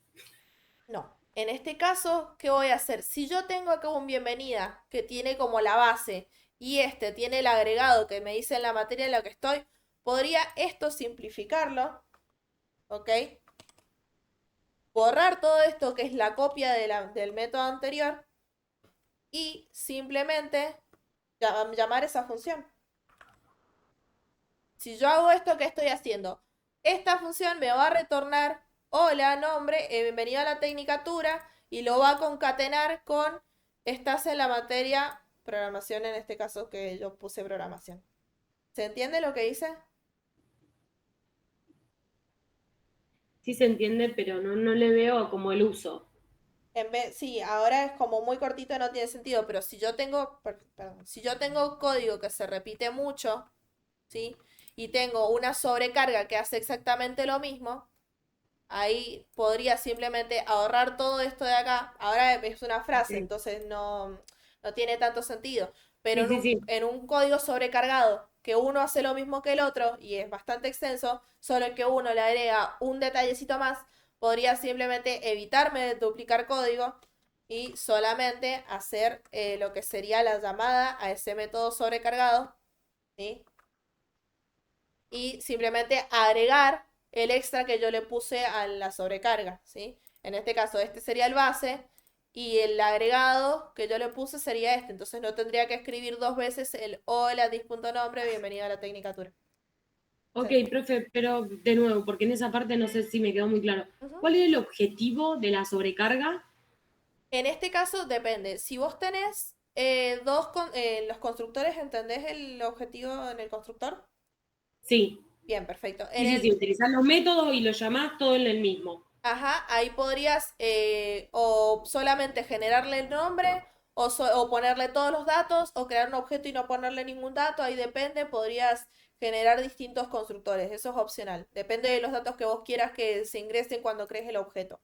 No. En este caso, ¿qué voy a hacer? Si yo tengo acá un bienvenida que tiene como la base y este tiene el agregado que me dice en la materia en la que estoy, podría esto simplificarlo, ¿ok? Borrar todo esto que es la copia del método anterior y simplemente llamar esa función. Si yo hago esto, ¿qué estoy haciendo? Esta función me va a retornar hola, nombre, bienvenido a la tecnicatura, y lo va a concatenar con estás en la materia programación, en este caso que yo puse programación. ¿Se entiende lo que hice? Sí se entiende, pero no le veo como el uso. Sí, ahora es como muy cortito, no tiene sentido, pero si yo tengo, perdón, si yo tengo código que se repite mucho, ¿sí? Y tengo una sobrecarga que hace exactamente lo mismo, ahí podría simplemente ahorrar todo esto de acá. Ahora es una frase, Ok. entonces no tiene tanto sentido. Pero Sí, sí, sí. en un código sobrecargado, que uno hace lo mismo que el otro y es bastante extenso, solo que uno le agrega un detallecito más, podría simplemente evitarme de duplicar código y solamente hacer lo que sería la llamada a ese método sobrecargado, ¿sí? Y simplemente agregar el extra que yo le puse a la sobrecarga, ¿sí? En este caso, este sería el base y el agregado que yo le puse sería este. Entonces no tendría que escribir dos veces el hola, dis.nombre, bienvenido a la tecnicatura. Ok, ¿Sí? profe, pero de nuevo, porque en esa parte no sé si me quedó muy claro. Ujú. ¿Cuál es el objetivo de la sobrecarga? En este caso depende. Si vos tenés los constructores, ¿entendés el objetivo en el constructor? Sí, Bien, perfecto. En sí, sí, sí, el, utilizar los métodos y los llamás todo en el mismo. Ajá, ahí podrías o solamente generarle el nombre o ponerle todos los datos o crear un objeto y no ponerle ningún dato, ahí depende, podrías generar distintos constructores, eso es opcional, depende de los datos que vos quieras que se ingresen cuando crees el objeto.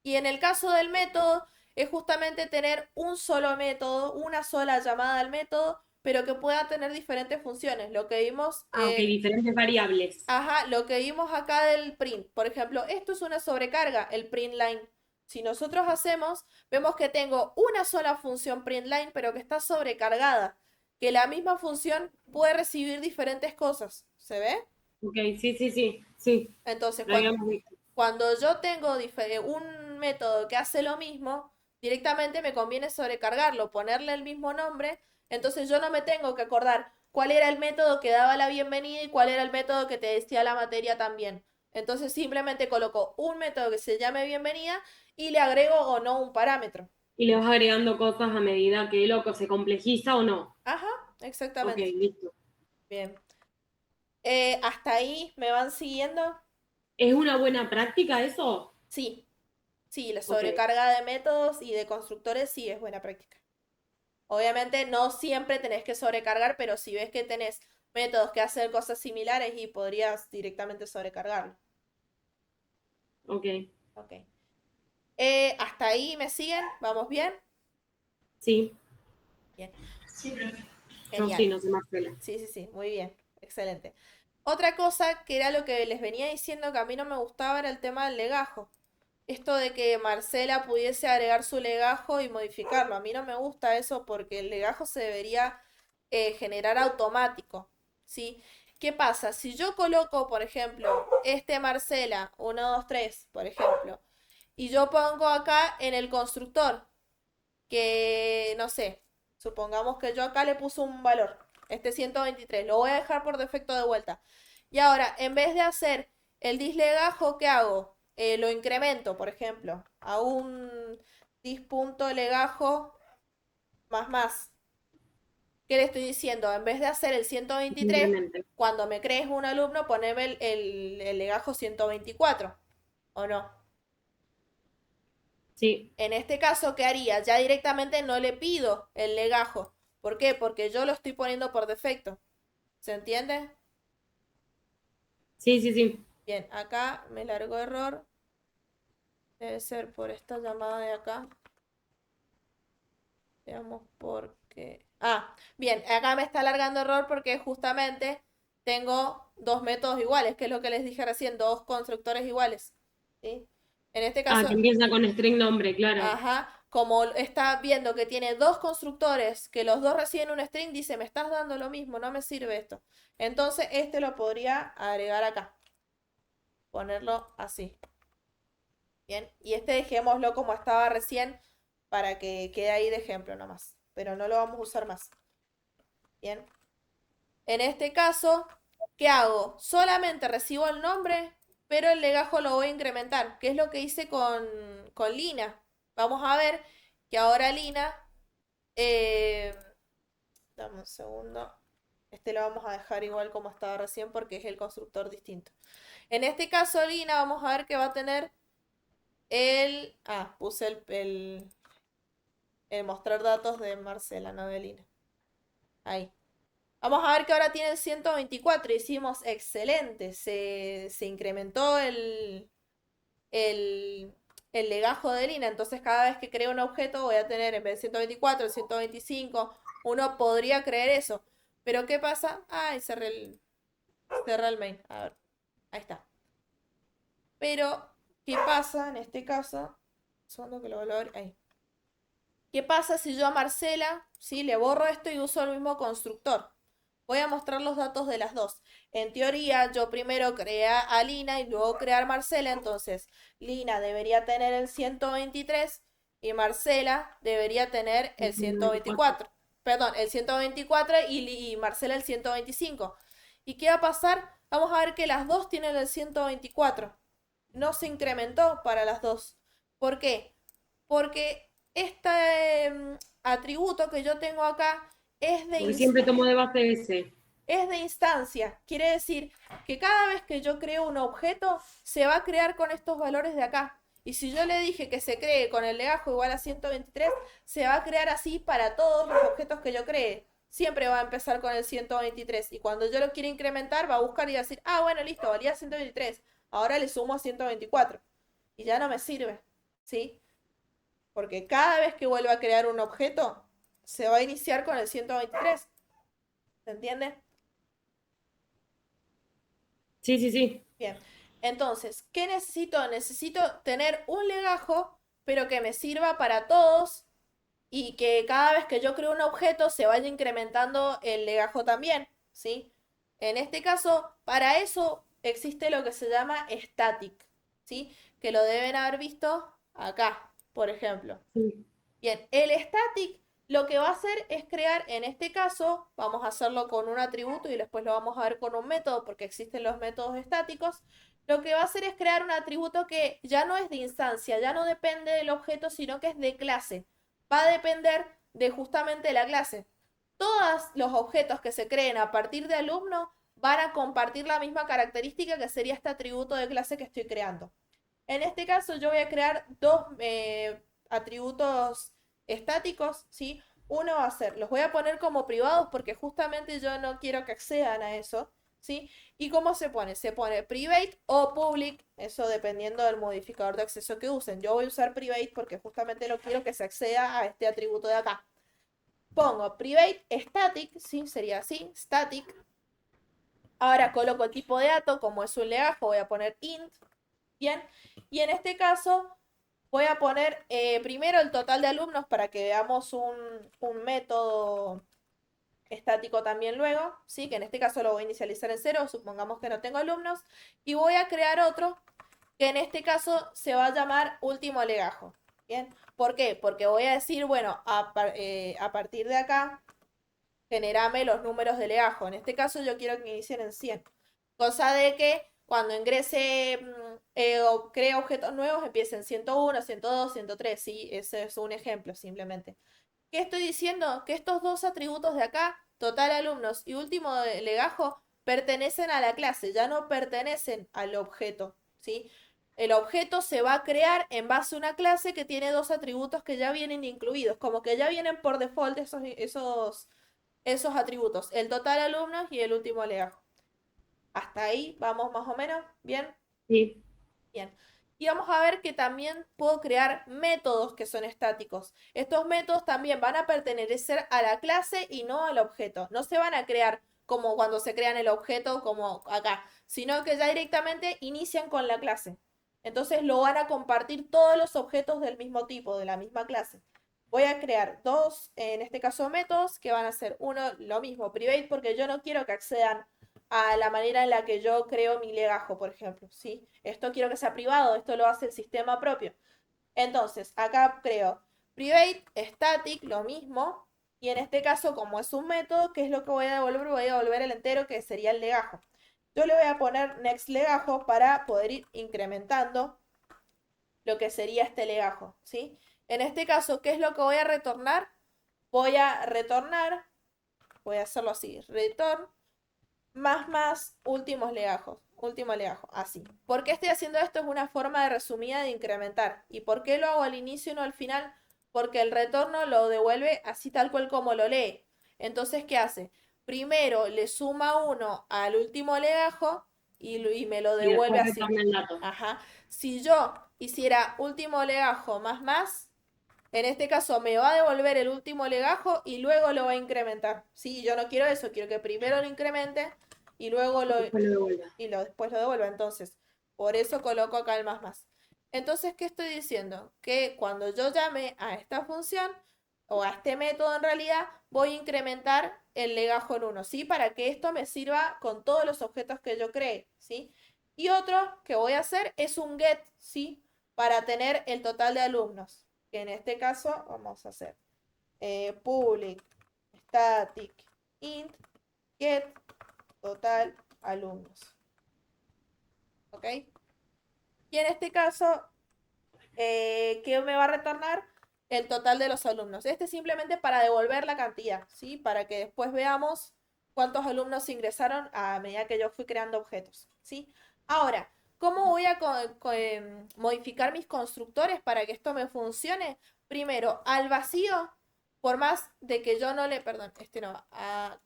Y en el caso del método, es justamente tener un solo método, una sola llamada al método, pero que pueda tener diferentes funciones. Lo que vimos Ah, ok, diferentes variables. Ajá, lo que vimos acá del print, por ejemplo, esto es una sobrecarga, el print line. Si nosotros hacemos, vemos que tengo una sola función print line, pero que está sobrecargada, que la misma función puede recibir diferentes cosas. ¿Se ve? Ok, sí, sí, sí, sí, Entonces, lo habíamos visto. cuando yo tengo un método que hace lo mismo, directamente me conviene sobrecargarlo, ponerle el mismo nombre, entonces yo no me tengo que acordar cuál era el método que daba la bienvenida y cuál era el método que te decía la materia también. Entonces simplemente coloco un método que se llame bienvenida y le agrego o no un parámetro. Y le vas agregando cosas a medida que lo se complejiza o no. Ajá, Ok, exactamente. listo. Bien. ¿Hasta ahí me van siguiendo? ¿Es una buena práctica eso? Sí, sí, la Ok, sobrecarga de métodos y de constructores sí es buena práctica. Obviamente no siempre tenés que sobrecargar, pero si ves que tenés métodos que hacen cosas similares y podrías directamente sobrecargarlo. ok. Ok. ¿Hasta ahí me siguen? ¿Vamos bien? Sí, Bien, Sí, profe. yo genial. sí, no sé, Marcela. Sí, sí, sí, muy bien, excelente. Otra cosa que era lo que les venía diciendo que a mí no me gustaba era el tema del legajo. Esto de que Marcela pudiese agregar su legajo y modificarlo. A mí no me gusta eso porque el legajo se debería generar automático, ¿sí? ¿Qué pasa? Si yo coloco, por ejemplo, este Marcela, 1, 2, 3, por ejemplo, y yo pongo acá en el constructor que, no sé, supongamos que yo acá le puse un valor, este 123, lo voy a dejar por defecto de vuelta. Y ahora, en vez de hacer el dislegajo, ¿qué hago? Lo incremento, por ejemplo, a un dis.legajo más más. ¿Qué le estoy diciendo? En vez de hacer el 123, Simplemente. cuando me crees un alumno, poneme el legajo 124, ¿o no? Sí, En este caso, ¿qué haría? Ya directamente no le pido el legajo. ¿Por qué? Porque yo lo estoy poniendo por defecto. ¿Se entiende? sí, sí, sí. Bien, acá me largó error. Debe ser por esta llamada de acá. Veamos por qué. Ah, bien, acá me está largando error porque justamente tengo dos métodos iguales, que es lo que les dije recién, dos constructores iguales. ¿Sí? En este Ah, caso, que empieza con string nombre, claro. ajá, como está viendo que tiene dos constructores, que los dos reciben un string, dice, me estás dando lo mismo, no me sirve esto. Entonces, este lo podría agregar acá, ponerlo así. Bien, y este dejémoslo como estaba recién para que quede ahí de ejemplo nomás, pero no lo vamos a usar más. Bien, en este caso, ¿qué hago? Solamente recibo el nombre, pero el legajo lo voy a incrementar, que es lo que hice con Lina. Vamos a ver que ahora Lina Eh, dame un segundo. Este lo vamos a dejar igual como estaba recién porque es el constructor distinto. En este caso, Lina, vamos a ver que va a tener el... Ah, puse el mostrar datos de Marcela, no de Lina. Ahí. Vamos a ver que ahora tiene el 124. Hicimos excelente. Se incrementó el, el legajo de Lina. Entonces, cada vez que creo un objeto, voy a tener en vez de 124, el 125. Uno podría creer eso. Pero ¿qué pasa? Ay, cerré el main. A ver, ahí está. Pero, ¿qué pasa en este caso? Segundo que lo vuelvo a abrir. Ahí. ¿Qué pasa si yo a Marcela, sí, le borro esto y uso el mismo constructor? Voy a mostrar los datos de las dos. En teoría, yo primero creé a Lina y luego crear Marcela. Entonces, Lina debería tener el 123 y Marcela debería tener el 124. Perdón, el 124 y Marcela el 125. ¿Y qué va a pasar? Vamos a ver que las dos tienen el 124. No se incrementó para las dos. ¿Por qué? Porque este atributo que yo tengo acá es de Porque siempre tomo de base ese. es de instancia. Quiere decir que cada vez que yo creo un objeto, se va a crear con estos valores de acá. Y si yo le dije que se cree con el legajo igual a 123, se va a crear así para todos los objetos que yo cree. Siempre va a empezar con el 123. Y cuando yo lo quiera incrementar, va a buscar y va a decir, ah, bueno, listo, valía 123. Ahora le sumo 124. Y ya no me sirve. ¿Sí? Porque cada vez que vuelva a crear un objeto, se va a iniciar con el 123. ¿Se entiende? Sí, sí, sí. Bien, entonces, ¿qué necesito? Necesito tener un legajo, pero que me sirva para todos y que cada vez que yo creo un objeto se vaya incrementando el legajo también, ¿sí? En este caso, para eso existe lo que se llama static, ¿sí? Que lo deben haber visto acá, por ejemplo. Sí. Bien, el static lo que va a hacer es crear, en este caso, vamos a hacerlo con un atributo y después lo vamos a ver con un método porque existen los métodos estáticos. Lo que va a hacer es crear un atributo que ya no es de instancia, ya no depende del objeto, sino que es de clase. Va a depender de justamente la clase. Todos los objetos que se creen a partir de alumno van a compartir la misma característica que sería este atributo de clase que estoy creando. En este caso yo voy a crear dos atributos estáticos, ¿sí? Uno va a ser, los voy a poner como privados porque justamente yo no quiero que accedan a eso, ¿sí? ¿Y cómo se pone? Se pone private o public, eso dependiendo del modificador de acceso que usen. Yo voy a usar private porque justamente no quiero que se acceda a este atributo de acá. Pongo private static, ¿sí? Sería así, static. Ahora coloco el tipo de dato, como es un legajo, voy a poner int, ¿bien? Y en este caso voy a poner primero el total de alumnos para que veamos un método estático también luego, ¿sí? Que en este caso lo voy a inicializar en 0, supongamos que no tengo alumnos, y voy a crear otro que en este caso se va a llamar último legajo, ¿bien? ¿Por qué? Porque voy a decir, bueno, a partir de acá, generame los números de legajo. En este caso yo quiero que inicien en 100, cosa de que cuando ingrese o cree objetos nuevos empiecen 101, 102, 103, ¿sí? Ese es un ejemplo simplemente. ¿Qué estoy diciendo? Que estos dos atributos de acá, total alumnos y último legajo, pertenecen a la clase, ya no pertenecen al objeto, ¿sí? El objeto se va a crear en base a una clase que tiene dos atributos que ya vienen incluidos, como que ya vienen por default esos atributos, el total alumnos y el último legajo. Hasta ahí vamos más o menos, ¿bien? Sí. Bien. Y vamos a ver que también puedo crear métodos que son estáticos. Estos métodos también van a pertenecer a la clase y no al objeto. No se van a crear como cuando se crean el objeto, como acá, sino que ya directamente inician con la clase. Entonces lo van a compartir todos los objetos del mismo tipo, de la misma clase. Voy a crear dos, en este caso, métodos que van a ser uno, lo mismo, private, porque yo no quiero que accedan a la manera en la que yo creo mi legajo, por ejemplo, ¿sí? Esto quiero que sea privado, esto lo hace el sistema propio. Entonces, acá creo private, static, lo mismo, y en este caso, como es un método, ¿qué es lo que voy a devolver? Voy a devolver el entero, que sería el legajo. Yo le voy a poner next legajo para poder ir incrementando lo que sería este legajo, ¿sí? En este caso, ¿qué es lo que voy a retornar? Voy a retornar, voy a hacerlo así, return más últimos legajos, último legajo, así. ¿Por qué estoy haciendo esto? Es una forma de resumida de incrementar. ¿Y por qué lo hago al inicio y no al final? Porque el retorno lo devuelve así tal cual como lo lee. Entonces, ¿qué hace? Primero le suma 1 al último legajo y me lo Y devuelve después así. retorna el dato. Ajá. Si yo hiciera último legajo más, en este caso me va a devolver el último legajo y luego lo va a incrementar. Sí, yo no quiero eso, quiero que primero lo incremente y luego Después lo devuelve. después lo devuelva. Entonces, por eso coloco acá el más. Entonces, ¿qué estoy diciendo? Que cuando yo llame a esta función o a este método en realidad, voy a incrementar el legajo en 1, ¿sí? Para que esto me sirva con todos los objetos que yo cree, ¿sí? Y otro que voy a hacer es un get, ¿sí? Para tener el total de alumnos. Que en este caso vamos a hacer public static int get total alumnos. ¿Ok? Y en este caso, ¿qué me va a retornar? El total de los alumnos. Este es simplemente para devolver la cantidad, ¿sí? Para que después veamos cuántos alumnos ingresaron a medida que yo fui creando objetos, ¿sí? Ahora, ¿cómo voy a modificar mis constructores para que esto me funcione? Primero, al vacío, por más de que yo no le, perdón, este no, acá.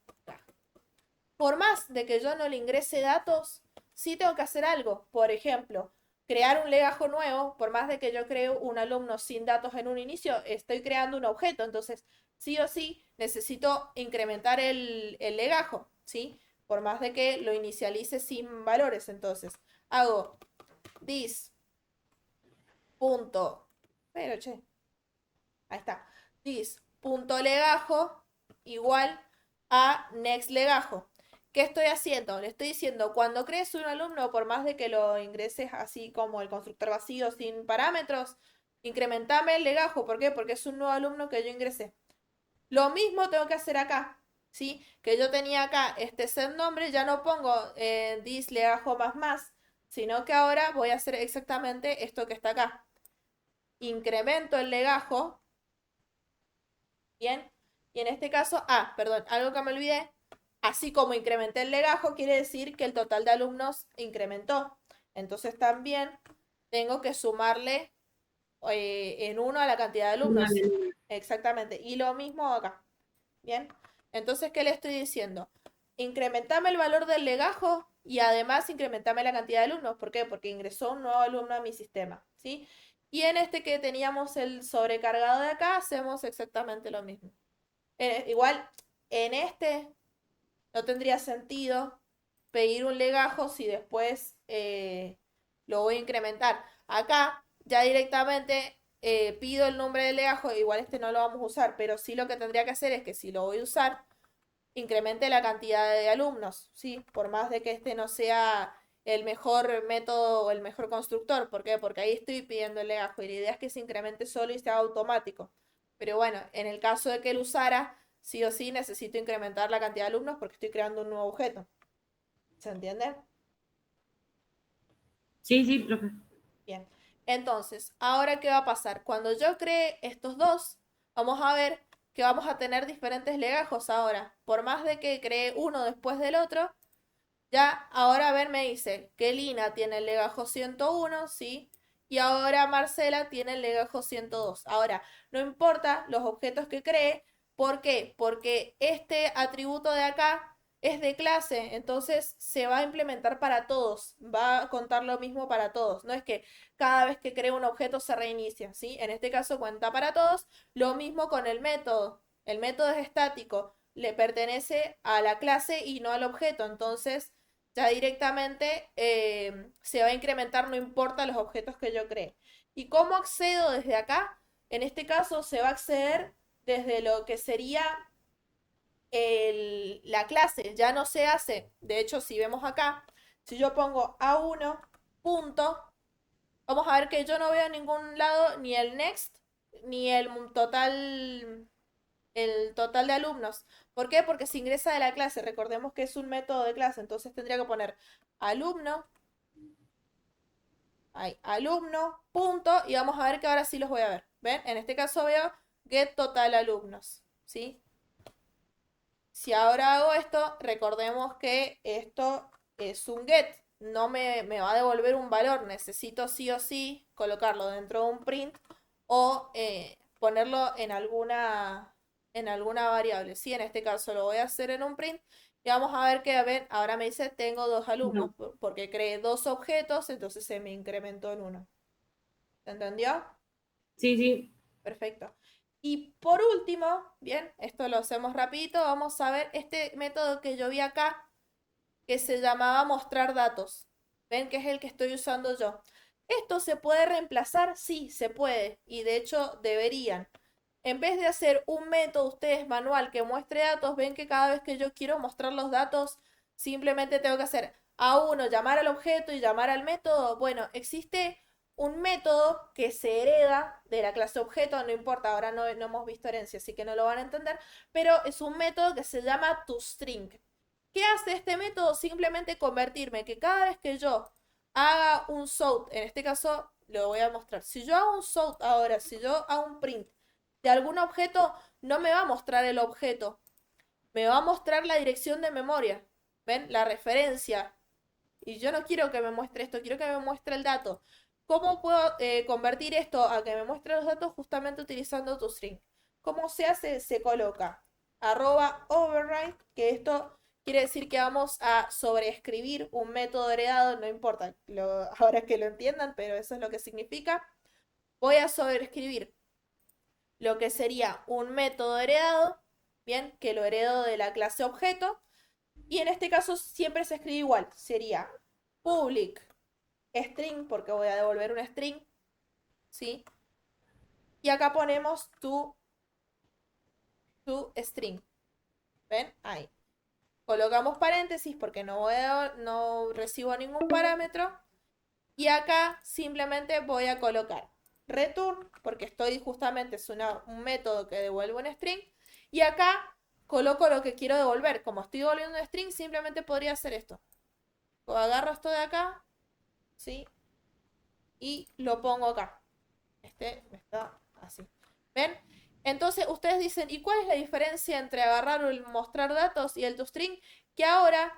Por más de que yo no le ingrese datos, sí tengo que hacer algo. Por ejemplo, crear un legajo nuevo, por más de que yo creo un alumno sin datos en un inicio, estoy creando un objeto. Entonces, sí o sí, necesito incrementar el legajo, ¿sí? Por más de que lo inicialice sin valores. Entonces, hago this punto, pero che, ahí está, this punto legajo igual a next legajo. ¿Qué estoy haciendo? Le estoy diciendo, cuando crees un alumno, por más de que lo ingreses así como el constructor vacío sin parámetros, incrementame el legajo. ¿Por qué? Porque es un nuevo alumno que yo ingresé. Lo mismo tengo que hacer acá, ¿sí? Que yo tenía acá este set nombre, ya no pongo this legajo más, sino que ahora voy a hacer exactamente esto que está acá. Incremento el legajo, ¿bien? Y en este caso, perdón, algo que me olvidé. Así como incrementé el legajo, quiere decir que el total de alumnos incrementó. Entonces también tengo que sumarle en 1 a la cantidad de alumnos. Exactamente. Y lo mismo acá. Bien. Entonces, ¿qué le estoy diciendo? incrementame el valor del legajo y además incrementame la cantidad de alumnos. ¿Por qué? Porque ingresó un nuevo alumno a mi sistema, ¿sí? Y en este que teníamos el sobrecargado de acá, hacemos exactamente lo mismo. Igual, en este no tendría sentido pedir un legajo si después lo voy a incrementar. Acá ya directamente pido el nombre del legajo, igual este no lo vamos a usar, pero sí lo que tendría que hacer es que si lo voy a usar, incremente la cantidad de alumnos, ¿sí? Por más de que este no sea el mejor método o el mejor constructor. ¿Por qué? Porque ahí estoy pidiendo el legajo y la idea es que se incremente solo y sea automático. Pero bueno, en el caso de que él usara, sí o sí necesito incrementar la cantidad de alumnos porque estoy creando un nuevo objeto. ¿Se entiende? Sí, sí, profe. Bien. Entonces, ¿ahora qué va a pasar? Cuando yo cree estos dos, vamos a ver que vamos a tener diferentes legajos ahora. Por más de que cree uno después del otro, ya ahora a ver me dice que Lina tiene el legajo 101, ¿sí? Y ahora Marcela tiene el legajo 102. Ahora, no importa los objetos que cree. ¿Por qué? Porque este atributo de acá es de clase, entonces se va a implementar para todos. Va a contar lo mismo para todos. No es que cada vez que cree un objeto se reinicia, ¿sí? En este caso cuenta para todos. Lo mismo con el método. El método es estático, le pertenece a la clase y no al objeto. Entonces ya directamente se va a incrementar, no importa los objetos que yo cree. ¿Y cómo accedo desde acá? En este caso se va a acceder desde lo que sería la clase. Ya no se hace. De hecho, si vemos acá, si yo pongo A1 punto, vamos a ver que yo no veo en ningún lado ni el next ni el total de alumnos. ¿Por qué? Porque se ingresa de la clase. Recordemos que es un método de clase, entonces tendría que poner alumno, hay alumno, punto, y vamos a ver que ahora sí los voy a ver. ¿Ven? En este caso veo get total alumnos, ¿sí? Si ahora hago esto, recordemos que esto es un get, no me va a devolver un valor, necesito sí o sí colocarlo dentro de un print o ponerlo en alguna variable. Sí, en este caso lo voy a hacer en un print y vamos a ver que, a ver, ahora me dice tengo dos alumnos No. porque creé dos objetos, entonces se me incrementó en uno. ¿Se entendió? Sí, sí. Perfecto. Y por último, bien, esto lo hacemos rapidito, vamos a ver este método que yo vi acá, que se llamaba mostrar datos. ¿Ven? Que es el que estoy usando yo. ¿Esto se puede reemplazar? Sí, se puede. Y de hecho deberían. En vez de hacer un método ustedes manual que muestre datos, ven que cada vez que yo quiero mostrar los datos, simplemente tengo que hacer a uno, llamar al objeto y llamar al método. Bueno, existe un método que se hereda de la clase objeto, no importa, ahora no hemos visto herencia, así que no lo van a entender, pero es un método que se llama toString. ¿Qué hace este método? Simplemente convertirme que cada vez que yo haga un sought, en este caso lo voy a mostrar, si yo hago un sought ahora, si yo hago un print de algún objeto, no me va a mostrar el objeto, me va a mostrar la dirección de memoria, ¿ven? La referencia. Y yo no quiero que me muestre esto, quiero que me muestre el dato. ¿Cómo puedo convertir esto a que me muestre los datos justamente utilizando toString? ¿Cómo se hace? Se coloca @override, que esto quiere decir que vamos a sobreescribir un método heredado, no importa ahora que lo entiendan, pero eso es lo que significa. Voy a sobreescribir lo que sería un método heredado, bien, que lo heredo de la clase objeto, y en este caso siempre se escribe igual, sería public string, porque voy a devolver un string, ¿sí? Y acá ponemos tu string, ¿ven? Ahí. Colocamos paréntesis porque no recibo ningún parámetro. Y acá simplemente voy a colocar return, porque estoy justamente, es un método que devuelve un string. Y acá coloco lo que quiero devolver. Como estoy devolviendo un string, simplemente podría hacer esto. Agarro esto de acá, ¿sí? Y lo pongo acá. Este está así. ¿Ven? Entonces ustedes dicen, ¿y cuál es la diferencia entre agarrar o el mostrar datos y el toString? Que ahora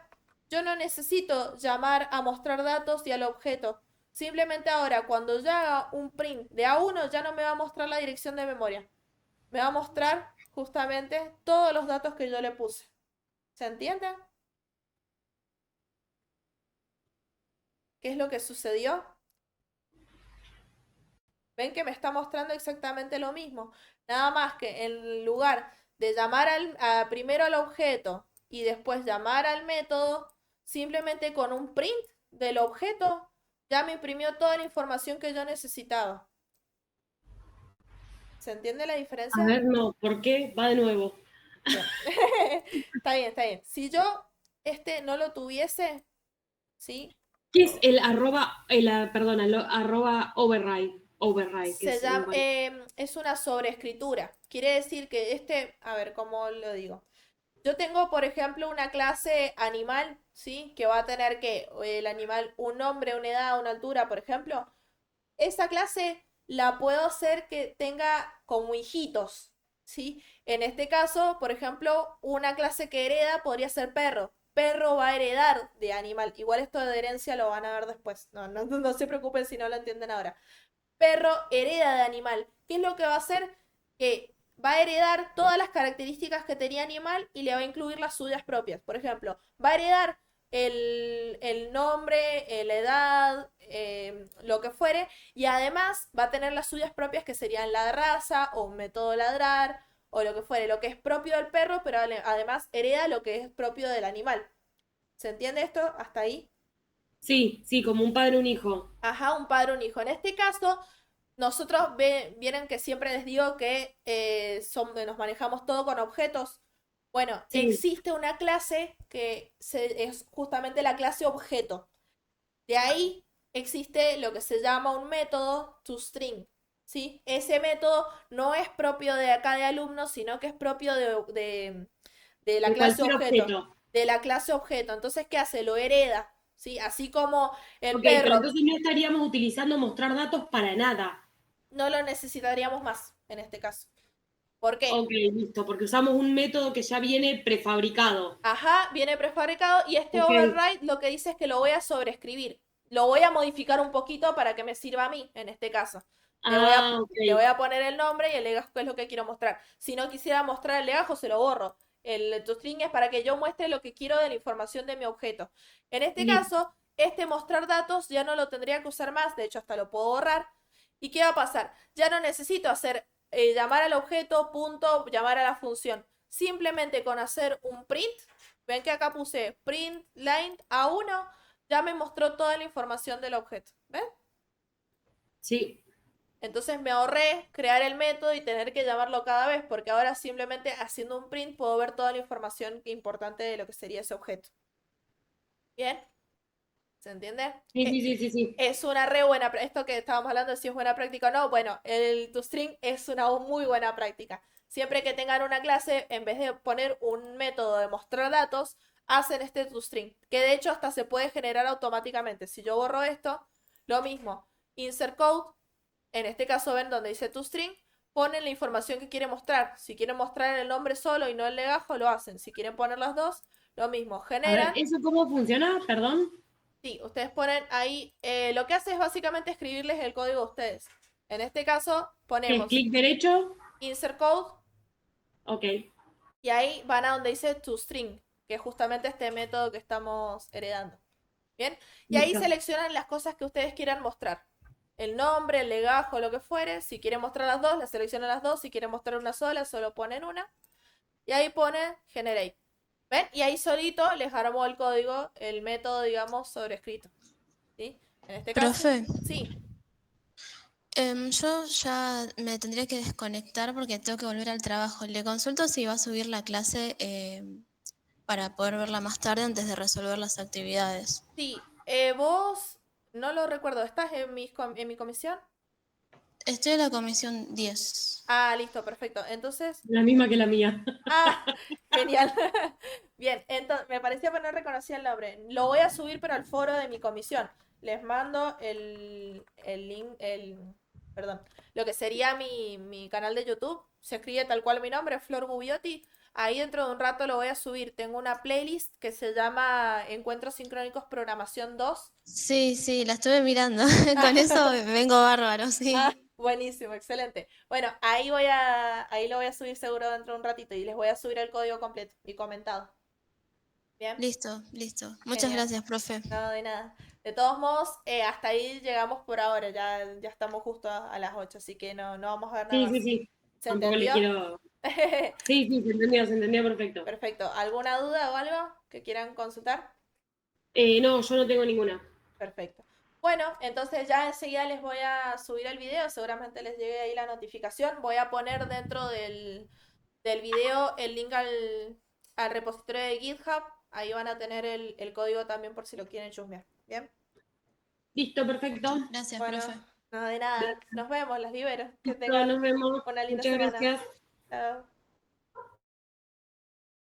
yo no necesito llamar a mostrar datos y al objeto. Simplemente ahora cuando yo haga un print de A1 ya no me va a mostrar la dirección de memoria. Me va a mostrar justamente todos los datos que yo le puse. ¿Se entiende? ¿Qué es lo que sucedió? Ven que me está mostrando exactamente lo mismo. Nada más que en lugar de llamar primero al objeto y después llamar al método, simplemente con un print del objeto ya me imprimió toda la información que yo necesitaba. ¿Se entiende la A diferencia? ver, no, ¿por qué? Va de nuevo. Bien. Está bien, está bien. Si yo no lo tuviese, ¿sí? ¿Qué es el arroba, perdona, arroba override? Override, que Se es en llama, inglés. es una sobreescritura. Quiere decir que a ver, ¿cómo lo digo? Yo tengo, por ejemplo, una clase animal, ¿sí? Que va a tener que el animal, un nombre, una edad, una altura, por ejemplo. Esa clase la puedo hacer que tenga como hijitos, ¿sí? En este caso, por ejemplo, una clase que hereda podría ser perro. Perro va a heredar de animal. Igual esto de herencia lo van a ver después. No se preocupen si no lo entienden ahora. Perro hereda de animal. ¿Qué es lo que va a hacer? Que va a heredar todas las características que tenía animal y le va a incluir las suyas propias. Por ejemplo, va a heredar el nombre, la edad, lo que fuere, y además va a tener las suyas propias que serían la raza o un método ladrar o lo que fuere, lo que es propio del perro, pero además hereda lo que es propio del animal. ¿Se entiende esto hasta ahí? Sí, sí, como un padre, un hijo. Ajá, un padre, un hijo. En este caso, nosotros vienen que siempre les digo que nos manejamos todo con objetos. Bueno, Sí, existe una clase que es justamente la clase objeto. De ahí existe lo que se llama un método toString. ¿Sí? Ese método no es propio de acá de alumnos, sino que es propio de la de clase cualquier objeto. objeto. De la clase objeto. Entonces, ¿qué hace? Lo hereda. ¿Sí? Así como el Ok, pero perro entonces no estaríamos utilizando mostrar datos para nada. no lo necesitaríamos más en este caso. ¿Por qué? Ok, listo, porque usamos un método que ya viene prefabricado. Ajá, viene prefabricado y este Ok. override lo que dice es que lo voy a sobreescribir. Lo voy a modificar un poquito para que me sirva a mí, en este caso. Ah, ok. Le voy a poner el nombre y el legajo que es lo que quiero mostrar. Si no quisiera mostrar el legajo, se lo borro. El toString es para que yo muestre lo que quiero de la información de mi objeto. En este Listo. caso, este mostrar datos ya no lo tendría que usar más, de hecho hasta lo puedo borrar. ¿Y qué va a pasar? Ya no necesito hacer llamar al objeto, punto, llamar a la función. Simplemente con hacer un print, ven que acá puse print line A1, ya me mostró toda la información del objeto. ¿Ven? Sí. Entonces me ahorré crear el método y tener que llamarlo cada vez, porque ahora simplemente haciendo un print puedo ver toda la información importante de lo que sería ese objeto. ¿Bien? ¿Se entiende? Sí, sí, sí, sí, sí. Es una re buena, esto que estábamos hablando de si es buena práctica o no, bueno, el toString es una muy buena práctica. Siempre que tengan una clase, en vez de poner un método de mostrar datos, hacen este toString, que de hecho hasta se puede generar automáticamente. Si yo borro esto, lo mismo, insert code, en este caso ven donde dice toString, ponen la información que quieren mostrar. Si quieren mostrar el nombre solo y no el legajo, lo hacen. Si quieren poner los dos, lo mismo, A ver, generan. ¿eso cómo funciona? Perdón. Sí, ustedes ponen ahí, lo que hace es básicamente escribirles el código a ustedes. En este caso ¿Qué es ponemos clic derecho? insert code Ok. y ahí van a donde dice toString, que es justamente este método que estamos heredando. Bien, y ahí Listo. seleccionan las cosas que ustedes quieran mostrar. El nombre, el legajo, lo que fuere. Si quieren mostrar las dos, las seleccionan las dos. Si quieren mostrar una sola, solo ponen una. Y ahí ponen generate. ¿Ven? Y ahí solito les armó el código, el método, digamos, sobrescrito. ¿Sí? En este caso, Profe, sí. yo ya me tendría que desconectar porque tengo que volver al trabajo. Le consulto si va a subir la clase para poder verla más tarde antes de resolver las actividades. Sí, vos, no lo recuerdo, ¿estás en en mi comisión? Estoy en la comisión 10. Ah, listo, perfecto. Entonces, La misma que la mía. ah, genial. Bien, entonces, me parecía pero no reconocía el nombre. Lo voy a subir pero al foro de mi comisión. Les mando el link, perdón, lo que sería mi canal de YouTube. Se escribe tal cual mi nombre, Flor Gubiotti. Ahí dentro de un rato lo voy a subir. Tengo una playlist que se llama Encuentros Sincrónicos Programación 2. Sí, sí, la estuve mirando. Con eso vengo bárbaro, Ah, sí. buenísimo, excelente. Bueno, ahí lo voy a subir seguro dentro de un ratito y les voy a subir el código completo y comentado. Bien, Listo, listo. Muchas genial. gracias, profe. No, de nada. De todos modos, hasta ahí llegamos por ahora, ya estamos justo a las 8, así que no vamos a ver nada Sí, sí, más. sí. ¿Se Tampoco le entendió? quiero. Sí, sí, se entendió perfecto. Perfecto. ¿Alguna duda o algo que quieran consultar? No, yo no tengo ninguna. Perfecto. Bueno, entonces ya enseguida les voy a subir el video, seguramente les llegue ahí la notificación. Voy a poner dentro del video el link al repositorio de GitHub. Ahí van a tener el código también por si lo quieren chusmear. Bien. Listo, perfecto. Gracias, Bueno, profe. no de nada. Nos vemos, las libero. Que Listo, tengan nos vemos. una linda Muchas semana. gracias. Chao.